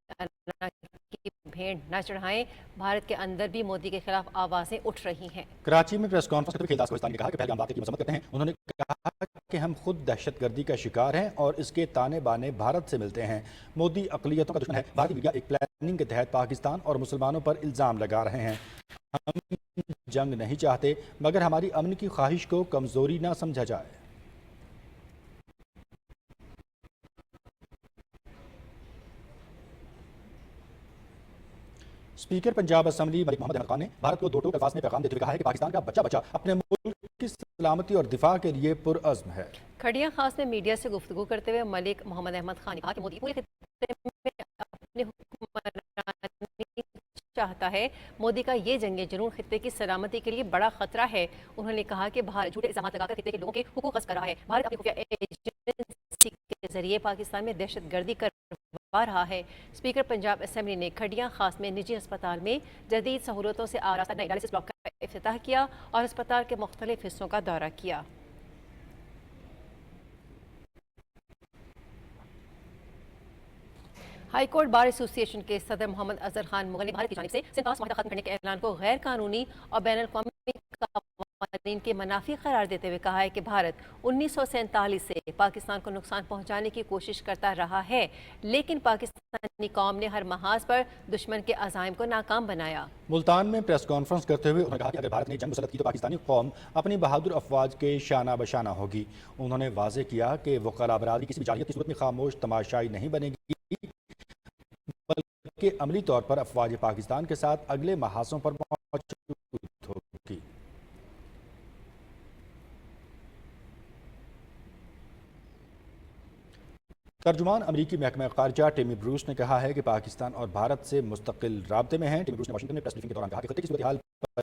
भेंट न चढ़ाएं। भारत के अंदर भी मोदी के खिलाफ आवाज़ें उठ रही हैं। कराची में प्रेस कॉन्फ्रेंस में खलीलदास कोहिस्तानी ने कहा कि पहलगाम वाक़े की मज़म्मत करते हैं। उन्होंने कहा कि हम खुद दहशतगर्दी का शिकार हैं और इसके ताने बाने भारत से मिलते हैं। मोदी अक़लियतों का दुश्मन है। भारतीय मीडिया एक प्लानिंग के तहत पाकिस्तान और मुसलमानों पर इल्ज़ाम लगा रहे हैं। हम जंग नहीं चाहते, मगर हमारी अमन की ख्वाहिश को कमज़ोरी ना समझा जाए। स्पीकर पंजाब असम्बली मलिक मोहम्मद अहमद खान ने भारत को दो टोक अल्फाज में पैगाम देते हुए कहा है कि पाकिस्तान का बच्चा बच्चा अपने मुल्क की सलामती और दिफा के लिए पुरअज़्म है। खड़िया खास में मीडिया से गुफ्तगू करते हुए मलिक मोहम्मद अहमद खान ने कहा कि मोदी पूरे खित्ते में अपनी हुक्मरानी चाहता है। मोदी का ये जंगे जुनून खित्ते की सलामती के लिए बड़ा खतरा है। उन्होंने कहा कि भारत झूठे इल्जाम लगाकर खित्ते के लोगों के हुकूक ग़स्ब कर रहा है। भारत अपनी खुफिया एजेंसी के जरिए पाकिस्तान में दहशतगर्दी करवा रहा है। स्पीकर पंजाब असम्बली ने खड़िया खास में निजी अस्पताल में जदीद सहूलतों से आरास्ता डायलिसिस ब्लॉक का इफ्तिताह किया और अस्पताल के मुख्तलिफ हिस्सों का दौरा किया। हाई कोर्ट बार एसोसिएशन के सदर मोहम्मद अजहर खान मुगल ने भारत की जानिब से सिंध पास माहिदा खत्म करने के ऐलान को गैर कानूनी और बैन अल-अक़वामी कानून के मनाफी करार देते हुए कहा है कि भारत 1947 से पाकिस्तान को नुकसान पहुंचाने की कोशिश करता रहा है, लेकिन पाकिस्तानी कौम ने हर महाज पर दुश्मन के अज़ाइम को नाकाम बनाया। मुल्तान में प्रेस कॉन्फ्रेंस करते हुए उन्होंने कहा कि अगर भारत ने जंग मुसल्लत की तो पाकिस्तानी कौम अपनी बहादुर अफवाज के शाना बशाना होगी। उन्होंने वाज़ेह किया कि वकला बरादरी किसी भी जारहियत की सूरत में खामोश तमाशाई नहीं बनेगी, बल्कि अमली तौर पर अफवाज पाकिस्तान के साथ अगले महाजों पर मौजूद होगी। तर्जुमान अमरीकी महकमा ख़ारजा टिमी ब्रूस ने कहा है कि पाकिस्तान और भारत से मुस्तकिल राब्ते में हैं। टिमी ब्रूस ने वाशिंगटन में प्रेस ब्रीफिंग के दौरान कहा कि खित्ते की सूरत हाल पर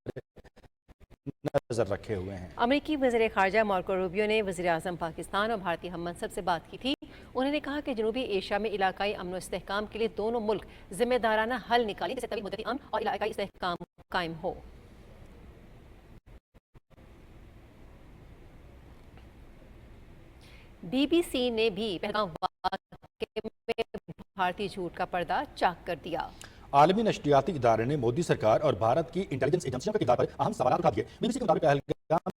नजर रखे हुए हैं। अमरीकी वज़ीर ख़ारजा मार्को रूबियो ने वज़ीर आज़म पाकिस्तान और भारतीय हम मनसब से बात की थी। उन्होंने कहा कि जनूबी एशिया में इलाकाई अमन व इस्तेहकाम के लिए दोनों मुल्क जिम्मेदाराना हल निकालें जिससे तवील मुद्दती अमन और इलाकाई इस्तेहकाम कायम हो। BBC ने भी पहलगाम वाक़े में भारतीय झूठ का पर्दा चाक कर दिया। आलमी नशरियाती इदारे ने मोदी सरकार और भारत की इंटेलिजेंस एजेंसियों के किरदार पर अहम सवाल उठा दिए। BBC के मुताबिक पहलगाम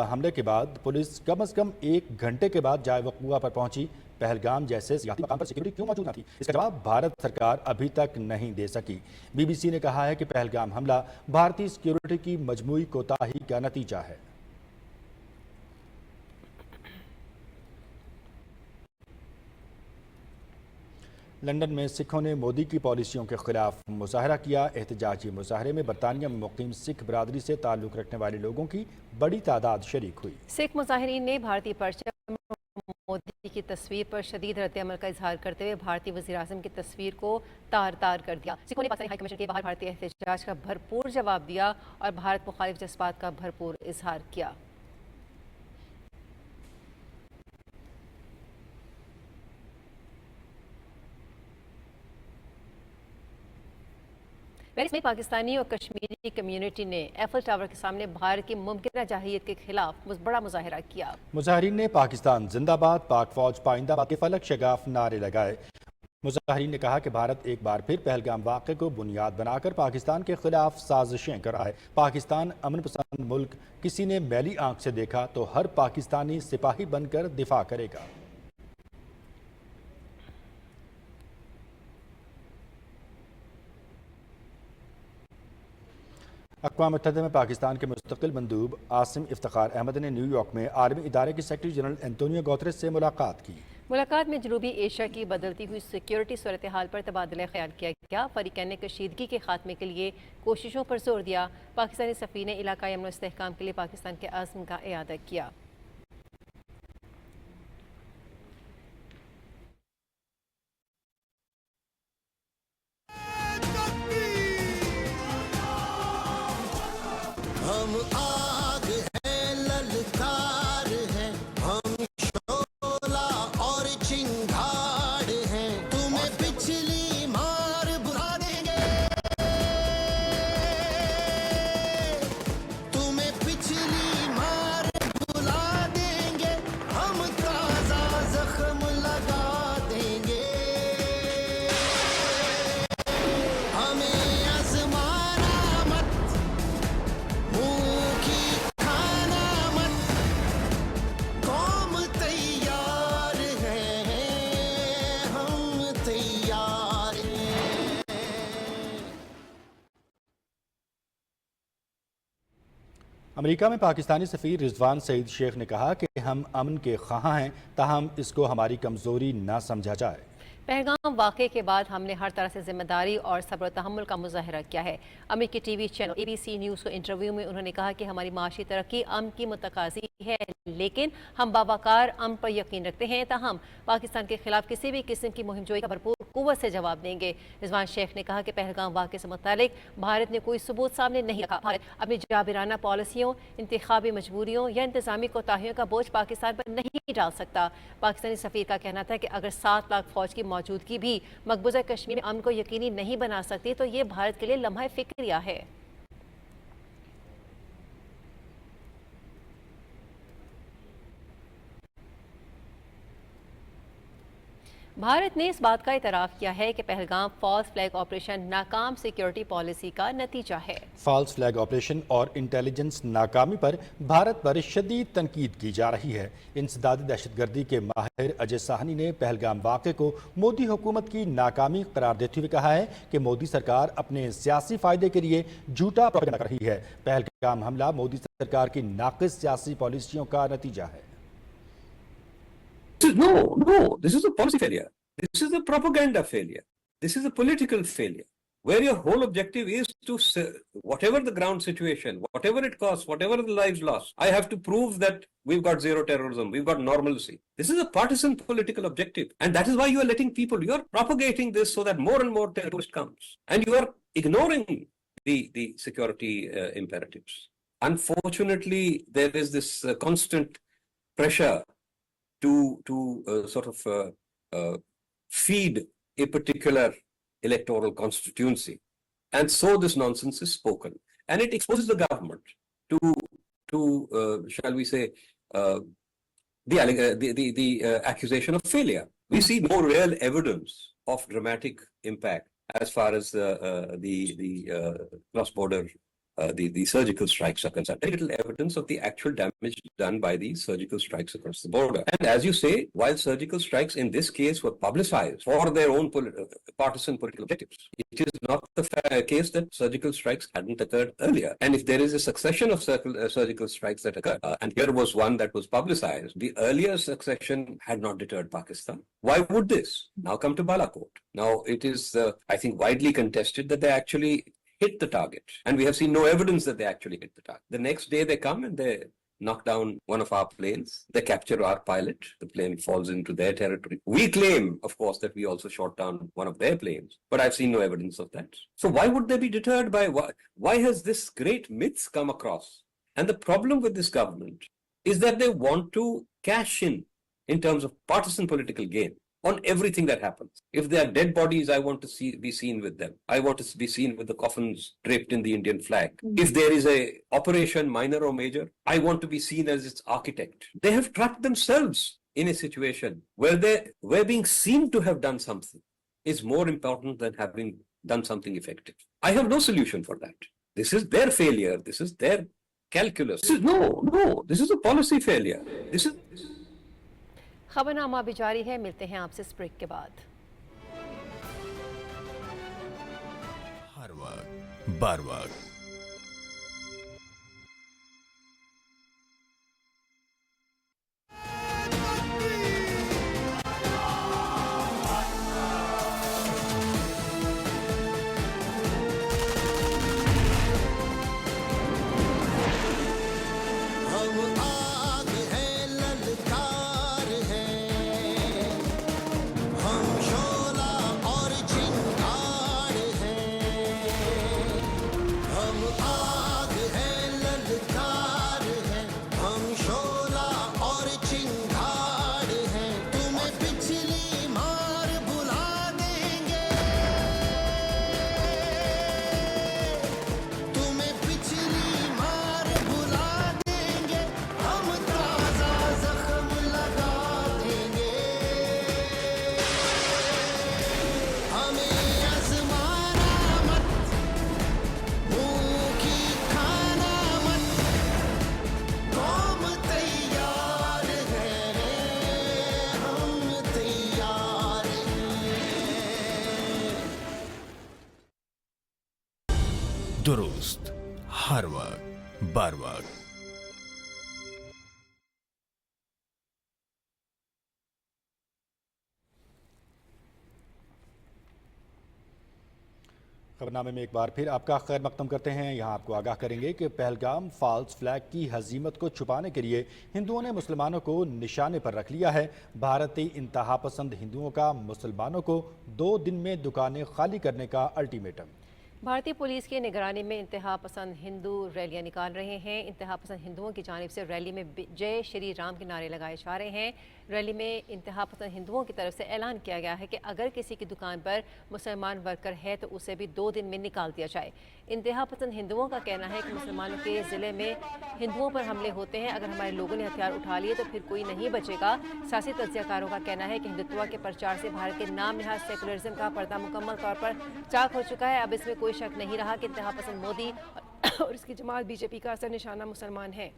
हमले के बाद पुलिस कम से कम 1 घंटे के बाद जाए वक़ूआ पर पहुंची। पहलगाम जैसे सियासी मकाम पर सिक्योरिटी क्यों मौजूद न थी, इसका जवाब भारत सरकार अभी तक नहीं दे सकी। BBC ने कहा है कि पहलगाम हमला भारतीय सिक्योरिटी की मजमूई कोताही का नतीजा है। लंदन में सिखों ने मोदी की पॉलिसियों के खिलाफ मुजाहरा किया। एहतजाजी मुजाहरे में बरतानिया में मुकीम सिख बरादरी से ताल्लुक़ रखने वाले लोगों की बड़ी तादाद शरीक हुई। सिख मुजाहिरीन ने भारतीय परचम मोदी की तस्वीर पर शदीद रद्द-ए-अमल का इजहार करते हुए भारतीय वज़ीर-ए-आज़म की तस्वीर को तार-तार कर दिया। सिखों ने पाकिस्तानी हाई कमीशन के बाहर भारतीय एहतजाज का भरपूर जवाब दिया और भारत मुखालिफ जज्बात का भरपूर इजहार किया। पेरिस में पाकिस्तानी और कश्मीरी कम्युनिटी ने एफल टावर के सामने भारत की मुमकिन जारहियत के खिलाफ बड़ा मुजाहरा किया। मुजाहरीन ने पाकिस्तान जिंदाबाद, पाक फौज पाइंदाबाद के फलक शगाफ नारे लगाए। मुजाहरीन ने कहा कि भारत एक बार फिर पहलगाम वाक़े को बुनियाद बनाकर पाकिस्तान के खिलाफ साजिशें कर रहा है। पाकिस्तान अमन पसंद मुल्क, किसी ने मैली आंख से देखा तो हर पाकिस्तानी सिपाही बनकर दिफा करेगा। अक़वाम मुत्तहिदा में पाकिस्तान के मुस्तक़िल मंदूब आसिम इफ्तिखार अहमद ने न्यूयॉर्क में आलमी इदारे के सेक्रेटरी जनरल एंटोनियो गुतेरेस से मुलाकात की। मुलाकात में जनूबी एशिया की बदलती हुई सिक्योरिटी सूरत हाल पर तबादला ख्याल किया गया। फरीक़ैन ने कशीदगी के खात्मे के लिए कोशिशों पर जोर दिया। पाकिस्तानी सफ़ीर ने इलाकाई अमन व इस्तेहकाम के लिए पाकिस्तान के आज़म का इआदा किया। हम आग है, ललकार है, हम शोला और चिंगार है, तुम्हें पिछली मार बुला देंगे, तुम्हें पिछली मार बुला देंगे, हम ताजा जख्म लगा देंगे, हमें आजमाना मत, मुंह की खाना मत, कौम तैयार है, हम तैयार हैं। अमेरिका में पाकिस्तानी सफ़ीर रिजवान सईद शेख ने कहा कि हम अमन के ख्वाहां हैं, ताहम इसको हमारी कमज़ोरी ना समझा जाए। पहलगाम वाक़े के बाद हमने हर तरह से जिम्मेदारी और सब्र तहम्मुल का मुजाहरा किया है। अमेरिकी टीवी चैनल ABC न्यूज़ को इंटरव्यू में उन्होंने कहा कि हमारी माशी तरक्की अमन की मुतकाज़ी है, लेकिन हम बावकार अमन पर यकीन रखते हैं। ताहम पाकिस्तान के खिलाफ किसी भी किस्म की मुहिमजोई का भरपूर कुव्वत से जवाब देंगे। रिजवान शेख ने कहा कि पहलगाम वाक़े से मुतालिक भारत ने कोई सबूत सामने नहीं रखा। भारत अपनी जाबिराना पॉलिसियों, इंतखाबी मजबूरियों या इंतजामी कोताहियों का बोझ पाकिस्तान पर नहीं डाल सकता। पाकिस्तानी सफ़ीर का कहना था कि अगर 7 लाख फौज की मौजूदगी भी मकबूजा कश्मीर में अमन को यकीनी नहीं बना सकती तो ये भारत के लिए लम्हा फिक्रिया है। भारत ने इस बात का इतराफ़ किया है कि पहलगाम फॉल्स फ्लैग ऑपरेशन नाकाम सिक्योरिटी पॉलिसी का नतीजा है। फॉल्स फ्लैग ऑपरेशन और इंटेलिजेंस नाकामी पर भारत पर शदीद तनकीद की जा रही है। इंसदादी दहशतगर्दी के माहिर अजय साहनी ने पहलगाम वाक़े को मोदी हुकूमत की नाकामी करार देते हुए कहा है कि मोदी सरकार अपने सियासी फ़ायदे के लिए झूठा प्रोपेगेंडा कर रही है। पहलगाम हमला मोदी सरकार की नाक़िस सियासी पॉलिसियों का नतीजा है। No, this is a policy failure. This is a propaganda failure. This is a political failure, where your whole objective is to, whatever the ground situation, whatever it costs, whatever the lives lost, I have to prove that we've got zero terrorism, we've got normalcy. This is a partisan political objective. And that is why you are letting people, you are propagating this so that more and more terrorist comes. And you are ignoring the security imperatives. Unfortunately, there is this constant pressure to sort of feed a particular electoral constituency, and so this nonsense is spoken, and it exposes the government to shall we say the accusation of failure. We see no real evidence of dramatic impact as far as the cross-border the surgical strikes are concerned. Very little evidence of the actual damage done by these surgical strikes across the border. And as you say, while surgical strikes in this case were publicized for their own partisan political objectives, it is not the case that surgical strikes hadn't occurred earlier. And if there is a succession of surgical strikes that occurred, and here was one that was publicized, the earlier succession had not deterred Pakistan. Why would this now come to Balakot? Now it is, I think, widely contested that they actually hit the target, and we have seen no evidence that they actually hit the target. The next day they come and they knock down one of our planes, they capture our pilot, the plane falls into their territory. We claim, of course, that we also shot down one of their planes, but I've seen no evidence of that. So why would they be deterred by, why has this great myth come across? And the problem with this government is that they want to cash in terms of partisan political gain. on everything that happens. If they are dead bodies, I want to be seen with them. I want to be seen with the coffins draped in the Indian flag. If there is a operation, minor or major, I want to be seen as its architect. They have trapped themselves in a situation where being seen to have done something is more important than having done something effective. I have no solution for that. This is their failure. This is their calculus. This is a policy failure. This is खबरनामा भी जारी है। मिलते हैं आपसे इस break के बाद। हर वक्त बार वक्त दुरुस्त हर वक्त बार वक्त। खबरनामे में एक बार फिर आपका खैर मकदम करते हैं। यहाँ आपको आगाह करेंगे कि पहलगाम फॉल्स फ्लैग की हजीमत को छुपाने के लिए हिंदुओं ने मुसलमानों को निशाने पर रख लिया है। भारतीय इंतहा पसंद हिंदुओं का मुसलमानों को 2 दिन में दुकानें खाली करने का अल्टीमेटम। भारतीय पुलिस की निगरानी में इंतहा पसंद हिंदू रैलियां निकाल रहे हैं। इंतहा पसंद हिंदुओं की जानिब से रैली में जय श्री राम के नारे लगाए जा रहे हैं। रैली में इंतहा पसंद हिंदुओं की तरफ से ऐलान किया गया है कि अगर किसी की दुकान पर मुसलमान वर्कर है तो उसे भी 2 दिन में निकाल दिया जाए। इंतहा पसंद हिंदुओं का कहना है कि मुसलमानों के ज़िले में हिंदुओं पर हमले होते हैं, अगर हमारे लोगों ने हथियार उठा लिए तो फिर कोई नहीं बचेगा। सियासी तज्ज़ियाकारों का कहना है कि हिंदुत्व के प्रचार से भारत के नाम नहाद सेकुलरिज्म का पर्दा मुकम्मल तौर पर चाक हो चुका है। अब इसमें कोई शक नहीं रहा कि इंतहा पसंद मोदी और इसकी जमात बीजेपी का असर निशाना मुसलमान है।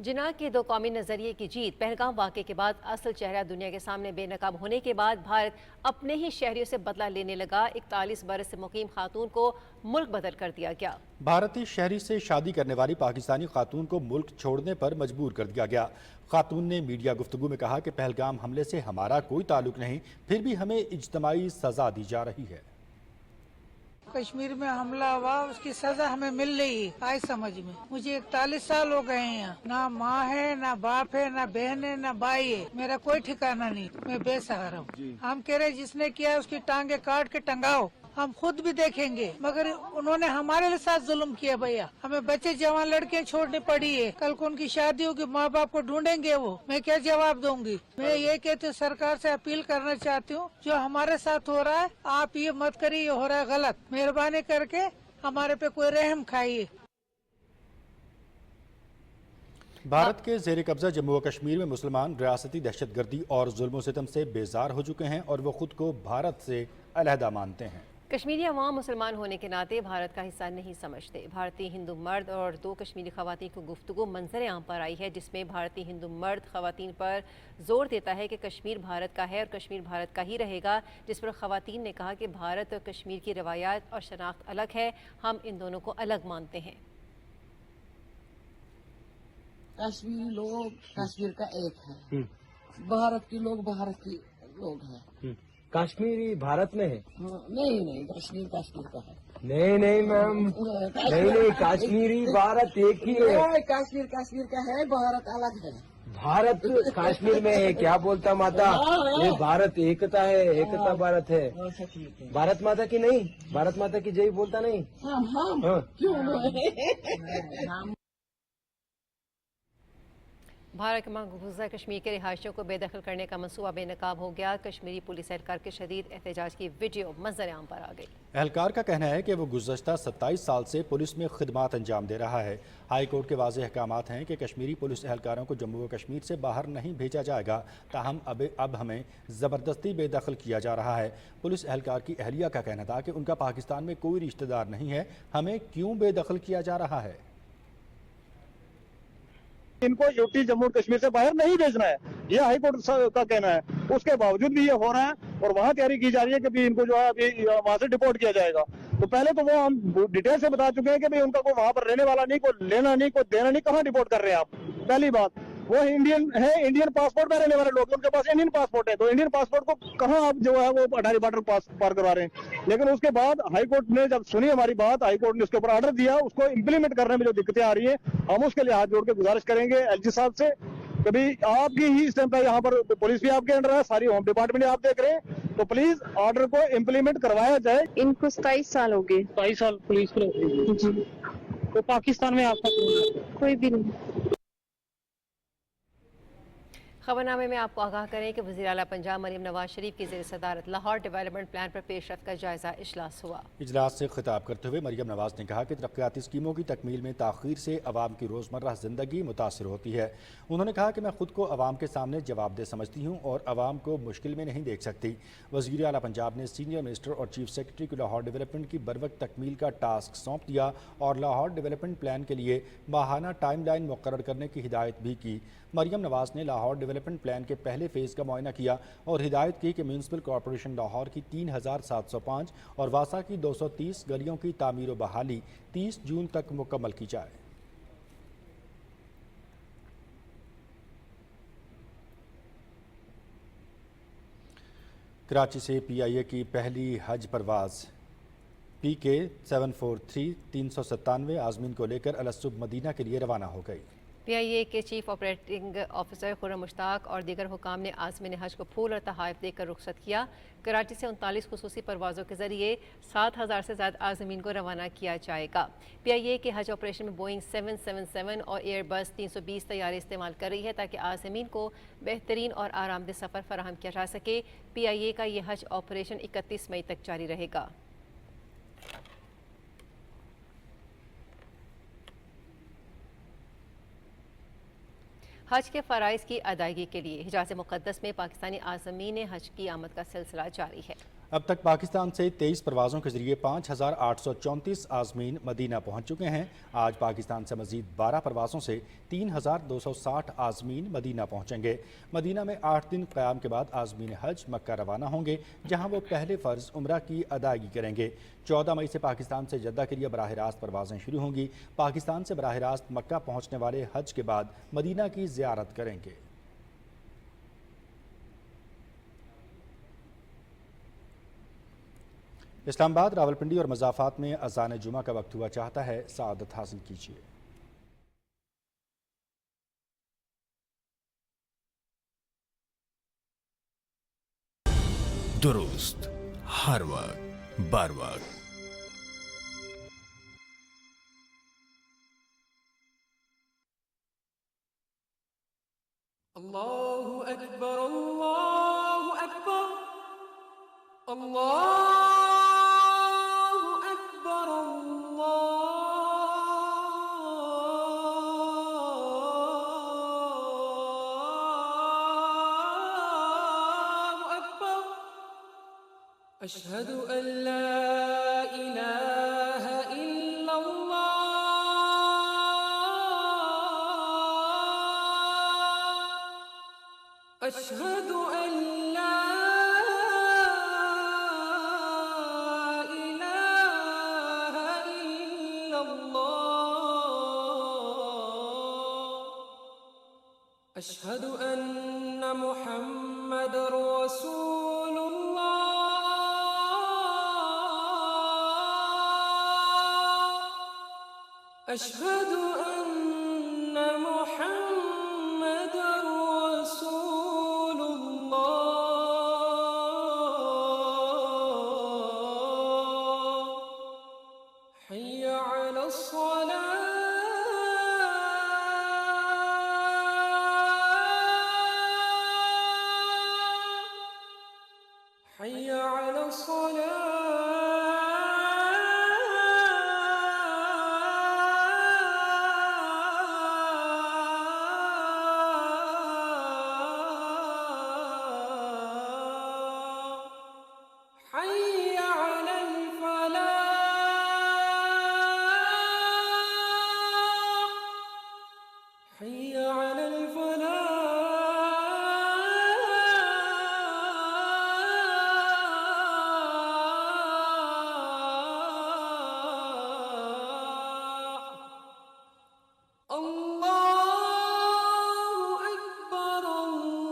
जिना के 2 कौमी नज़रिए की जीत। पहलगाम वाक़े के बाद असल चेहरा दुनिया के सामने बेनकाब होने के बाद भारत अपने ही शहरियों से बदला लेने लगा। 41 बरस से मुकीम खातून को मुल्क बदल कर दिया गया। भारतीय शहरी से शादी करने वाली पाकिस्तानी खातून को मुल्क छोड़ने पर मजबूर कर दिया गया। खातून ने मीडिया गुफ्तगू में कहा कि पहलगाम हमले से हमारा कोई ताल्लुक नहीं, फिर भी हमें इज्तमाई सजा दी जा रही है। कश्मीर में हमला हुआ, उसकी सजा हमें मिल रही है। आए समझ में, मुझे 41 साल हो गए हैं यहाँ। ना माँ है, ना बाप है, ना बहन है, ना भाई है, मेरा कोई ठिकाना नहीं, मैं बेसहारा हूँ। हम कह रहे जिसने किया उसकी टांगे काट के टंगाओ, हम खुद भी देखेंगे, मगर उन्होंने हमारे साथ जुल्म किया भैया। हमें बच्चे जवान लड़कियां छोड़नी पड़ी है, कल को उनकी शादी होगी, माँ बाप को ढूंढेंगे वो, मैं क्या जवाब दूंगी। मैं ये कहती हूँ, सरकार से अपील करना चाहती हूँ, जो हमारे साथ हो रहा है आप ये मत करिए, ये हो रहा है गलत, मेहरबानी करके हमारे पे कोई रहम खाइए। भारत के ज़ेर कब्ज़ा जम्मू व कश्मीर में मुसलमान रियासती दहशतगर्दी और जुल्म सितम से बेजार हो चुके हैं और वो खुद को भारत से अलहदा मानते हैं। कश्मीरी अवाम मुसलमान होने के नाते भारत का हिस्सा नहीं समझते। भारतीय हिंदू मर्द और 2 कश्मीरी खवातीन को गुफ्तगू मंजर आम पर आई है, जिसमें भारतीय हिंदू मर्द खवातीन पर जोर देता है कि कश्मीर भारत का है और कश्मीर भारत का ही रहेगा, जिस पर खवातीन ने कहा कि भारत और कश्मीर की रवायात और शनाख्त अलग है, हम इन दोनों को अलग मानते हैं। कश्मीरी लोग कश्मीर का एक है, भारत के लोग भारत के लोग हैं। कश्मीरी भारत में है? नहीं, कश्मीर कश्मीर का है। नहीं मैम, नहीं कश्मीरी भारत एक ही है। कश्मीर कश्मीर का है, भारत अलग है। भारत कश्मीर में है, क्या बोलता माता? ये भारत एकता है, एकता भारत है। भारत माता की नहीं, भारत माता की जय बोलता नहीं। भारत के मकबूजा कश्मीर के रिहायशियों को बेदखल करने का मंसूबा बेनकाब हो गया। कश्मीरी पुलिस एहलकार के शदीद एहतजाज की वीडियो मंजर आम पर आ गई। एहलकार का कहना है कि वो गुज़श्ता 27 साल से पुलिस में खिदमात अंजाम दे रहा है। हाई कोर्ट के वाज़ेह अहकामात हैं कि कश्मीरी पुलिस एहलकारों को जम्मू व कश्मीर से बाहर नहीं भेजा जाएगा, ताहम अब हमें ज़बरदस्ती बेदखल किया जा रहा है। पुलिस एहलकार की अहलिया का कहना था कि उनका पाकिस्तान में कोई रिश्तेदार नहीं है, हमें क्यों बेदखल किया जा रहा है। इनको यूटी जम्मू कश्मीर से बाहर नहीं भेजना है, ये हाई कोर्ट का कहना है। उसके बावजूद भी ये हो रहा है और वहाँ तैयारी की जा रही है कि भी इनको जो है अभी वहाँ से डिपोर्ट किया जाएगा। तो पहले तो वो हम डिटेल से बता चुके हैं कि भाई उनका कोई वहाँ पर रहने वाला नहीं, कोई लेना नहीं, कोई देना नहीं, कहाँ डिपोर्ट कर रहे हैं आप। पहली बात, वो इंडियन है, इंडियन पासपोर्ट में रहने वाले लोग, उनके पास इंडियन पासपोर्ट है, तो इंडियन पासपोर्ट को कहाँ आप जो है वो अटारी बॉर्डर पार करवा रहे हैं। लेकिन उसके बाद हाई कोर्ट ने जब सुनी हमारी बात, हाई कोर्ट ने उसके ऊपर ऑर्डर दिया, उसको इम्प्लीमेंट करने में जो दिक्कतें आ रही है, हम उसके लिए हाथ जोड़ के गुजारिश करेंगे एलजी साहब से। कभी आपकी ही इस टाइम पे यहाँ पर पुलिस भी आपके अंडर है, सारी होम डिपार्टमेंट आप देख रहे हैं, तो प्लीज ऑर्डर को इम्प्लीमेंट करवाया जाए। इनको 27 साल हो गए। 27 साल पुलिस को जी। तो पाकिस्तान में आपका कोई भी नहीं। खबरनामे में आपको आगाह करें कि वज़ीर आला पंजाब मरीम नवाज शरीफ की ज़ेर सदारत लाहौर डेवलपमेंट प्लान पर पेशरफ्त का जायज़ा इजलास हुआ। इजलास से खिताब करते हुए मरीम नवाज ने कहा कि तरक्याती स्कीमों की तकमील में ताख़ीर से अवाम की रोज़मर्रा ज़िंदगी मुतासर होती है। उन्होंने कहा कि मैं खुद को अवाम के सामने जवाबदेह समझती हूँ और अवाम को मुश्किल में नहीं देख सकती। वज़ीर आला पंजाब ने सीनियर मिनिस्टर और चीफ सेक्रेटरी को लाहौर डेवलपमेंट की बरवक्त तकमील का टास्क सौंप दिया और लाहौर डेवलपमेंट प्लान के लिए माहाना टाइम लाइन मुकर्रर करने की हिदायत भी की। मरीम नवाज ने लाहौर डेवलपमेंट प्लान के पहले फेज़ का मुआयना किया और हिदायत की कि म्यूनसिपल कॉरपोरेशन लाहौर की 3705 और वासा की 230 गलियों की तामीर व बहाली 30 जून तक मुकम्मल की जाए। कराची से PIA की पहली हज परवाज़ PK 743 397 आज़मीन को लेकर अलसुब मदीना के लिए रवाना हो गई। PIA के chief operating officer Khurram Mushtaq और दीगर हुकाम ने आज़मीन हज को फूल और तहाइफ देकर रुखसत किया। कराची से 39 खुसूसी परवाज़ों के ज़रिए 7000 से ज़्यादा आज़मीन को रवाना किया जाएगा। PIA के हज ऑपरेशन में बोइंग 777 और एयरबस 320 तैयारे इस्तेमाल कर रही है ताकि आज़मीन को बेहतरीन और आरामदेह सफ़र फराहम किया जा सके। PIA का ये हज ऑपरेशन 31 मई तक जारी रहेगा। हज के फ़राइज़ की अदायगी के लिए हिजाज़ मुक़द्दस में पाकिस्तानी आज़मीन हज की आमद का सिलसिला जारी है। अब तक पाकिस्तान से 23 परवाज़ों के जरिए 5834 आज़मीन मदीना पहुँच चुके हैं। आज पाकिस्तान से मज़ीद 12 परवाज़ों से 3260 आज़मीन मदीना पहुँचेंगे। मदीना में 8 दिन क़याम के बाद आज़मीन हज मक्का रवाना होंगे, जहाँ वो पहले फ़र्ज़ उम्रा की अदायगी करेंगे। 14 मई से पाकिस्तान से जद्दा के लिए बराह रास्त परवाज़ें शुरू होंगी। पाकिस्तान से बराह रास्त मक्का पहुँचने वाले हज के बाद मदीना की ज़ियारत करेंगे। इस्लामाबाद, रावलपिंडी और मज़ाफ़ात में अज़ान जुमा का वक्त हुआ चाहता है, सआदत हासिल कीजिए। दुरुस्त हर वक्त बर वक्त। अल्लाहु अकबर, अल्लाहु अकबर, अल्लाह अशहदु अल्ला इलाहा इल्लल्लाह, अशहदु अल्ला इलाहा इल्लल्लाह, अशहदु अन्ना मुहम्मदर रसूलुल्लाह, अशहदु अन्ना मुहम्मदर حي على الفلاح حي على الفلاح الله أكبر الله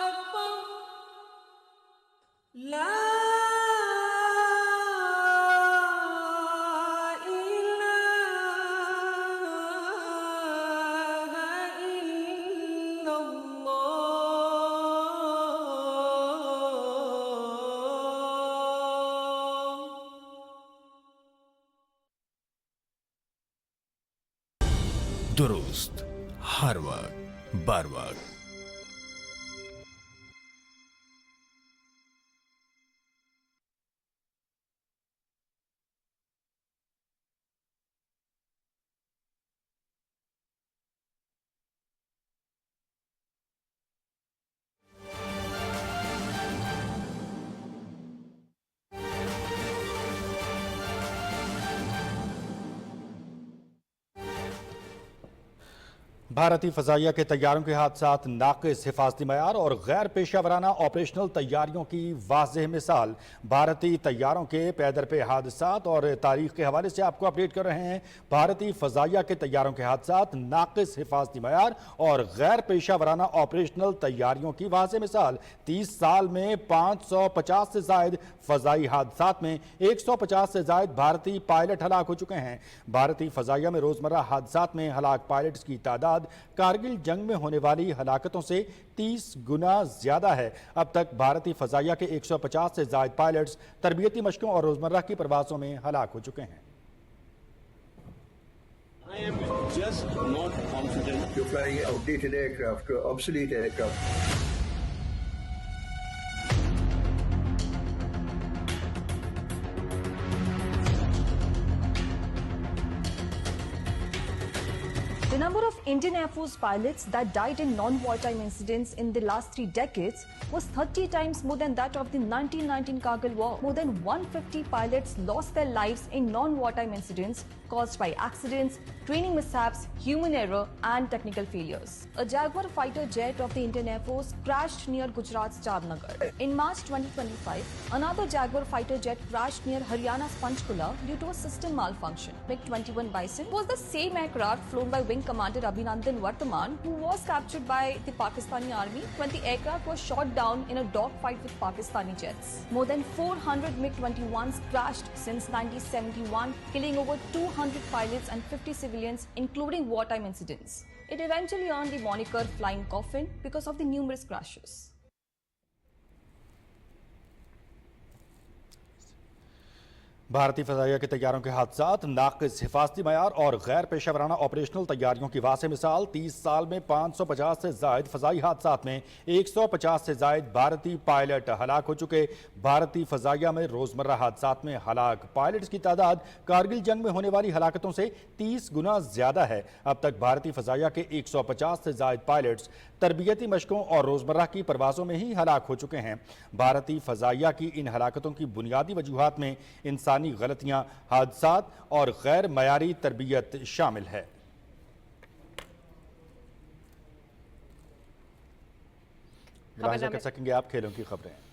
أكبر لا إله إلا الله दुरुस्त हर वक्त बर वक्त। भारतीय फजाइया के तैयारों के हादसात नाक़िस हिफाजती मयार और गैर पेशा वराना ऑपरेशनल तैयारियों की वाज़ेह मिसाल। भारतीय तैयारों के पैदर पे हादसात और तारीख के हवाले से आपको अपडेट कर रहे हैं। भारतीय फजाइया के तैयारों के हादसात नाक़िस हिफाजती मयार और गैर पेशा वराना ऑपरेशनल तैयारियों की वाज़ेह मिसाल। 30 साल में 550 से जायद फजाई हादसात में 150 से जायद भारतीय पायलट हलाक हो चुके हैं। भारतीय फजाइया में रोजमर्रा हादसात में हलाक पायलट्स की तादाद कारगिल जंग में होने वाली हलाकतों से 30 गुना ज्यादा है। अब तक भारतीय फजाइया के 150 से जायद पायलट्स तरबियती मशकों और रोजमर्रा की परवाजों में हलाक हो चुके हैं। I am just not confident. You're flying outdated aircraft, obsolete aircraft. The number of Indian Air Force pilots that died in non-wartime incidents in the last 3 decades was 30 times more than that of the 1919 Kargil War. More than 150 pilots lost their lives in non-wartime incidents caused by accidents, training mishaps, human error and technical failures. A Jaguar fighter jet of the Indian Air Force crashed near Gujarat's Jamnagar. In March 2025, another Jaguar fighter jet crashed near Haryana's Panchkula due to a system malfunction. MiG-21 Bison was the same aircraft flown by Wing Commander Abhinandan Vartaman, who was captured by the Pakistani army when the aircraft was shot down in a dogfight with Pakistani jets. More than 400 MiG-21s crashed since 1971, killing over 200 pilots and 50 civilians, including wartime incidents. It eventually earned the moniker Flying Coffin because of the numerous crashes. भारतीय फजाइया के तैयारों के हादसात नाक़िस हिफाजती मयार और गैर पेशा वराना operational तैयारियों की वाज़ेह मिसाल। 30 साल में 550 से जायद फजाई हादसात में 150 से जायद भारतीय पायलट हलाक हो चुके। भारतीय फजाइया में रोज़मर्रा हादसात में हलाक पायलट्स की तादाद कारगिल जंग में होने वाली हलाकतों से 30 गुना ज़्यादा है। अब तक भारतीय फजाइया के 150 से जायद पायलट्स तरबियती मशकों और रोज़मर्रा की परवाज़ों में ही हलाक हो चुके हैं। भारतीय फजाइया की इन हलाकतों की बुनियादी वजूहात में इंसानी गलतियां, हादसात और गैर मयारी तरबियत शामिल है। मुलाहिजा कर सकेंगे आप खेलों की खबरें।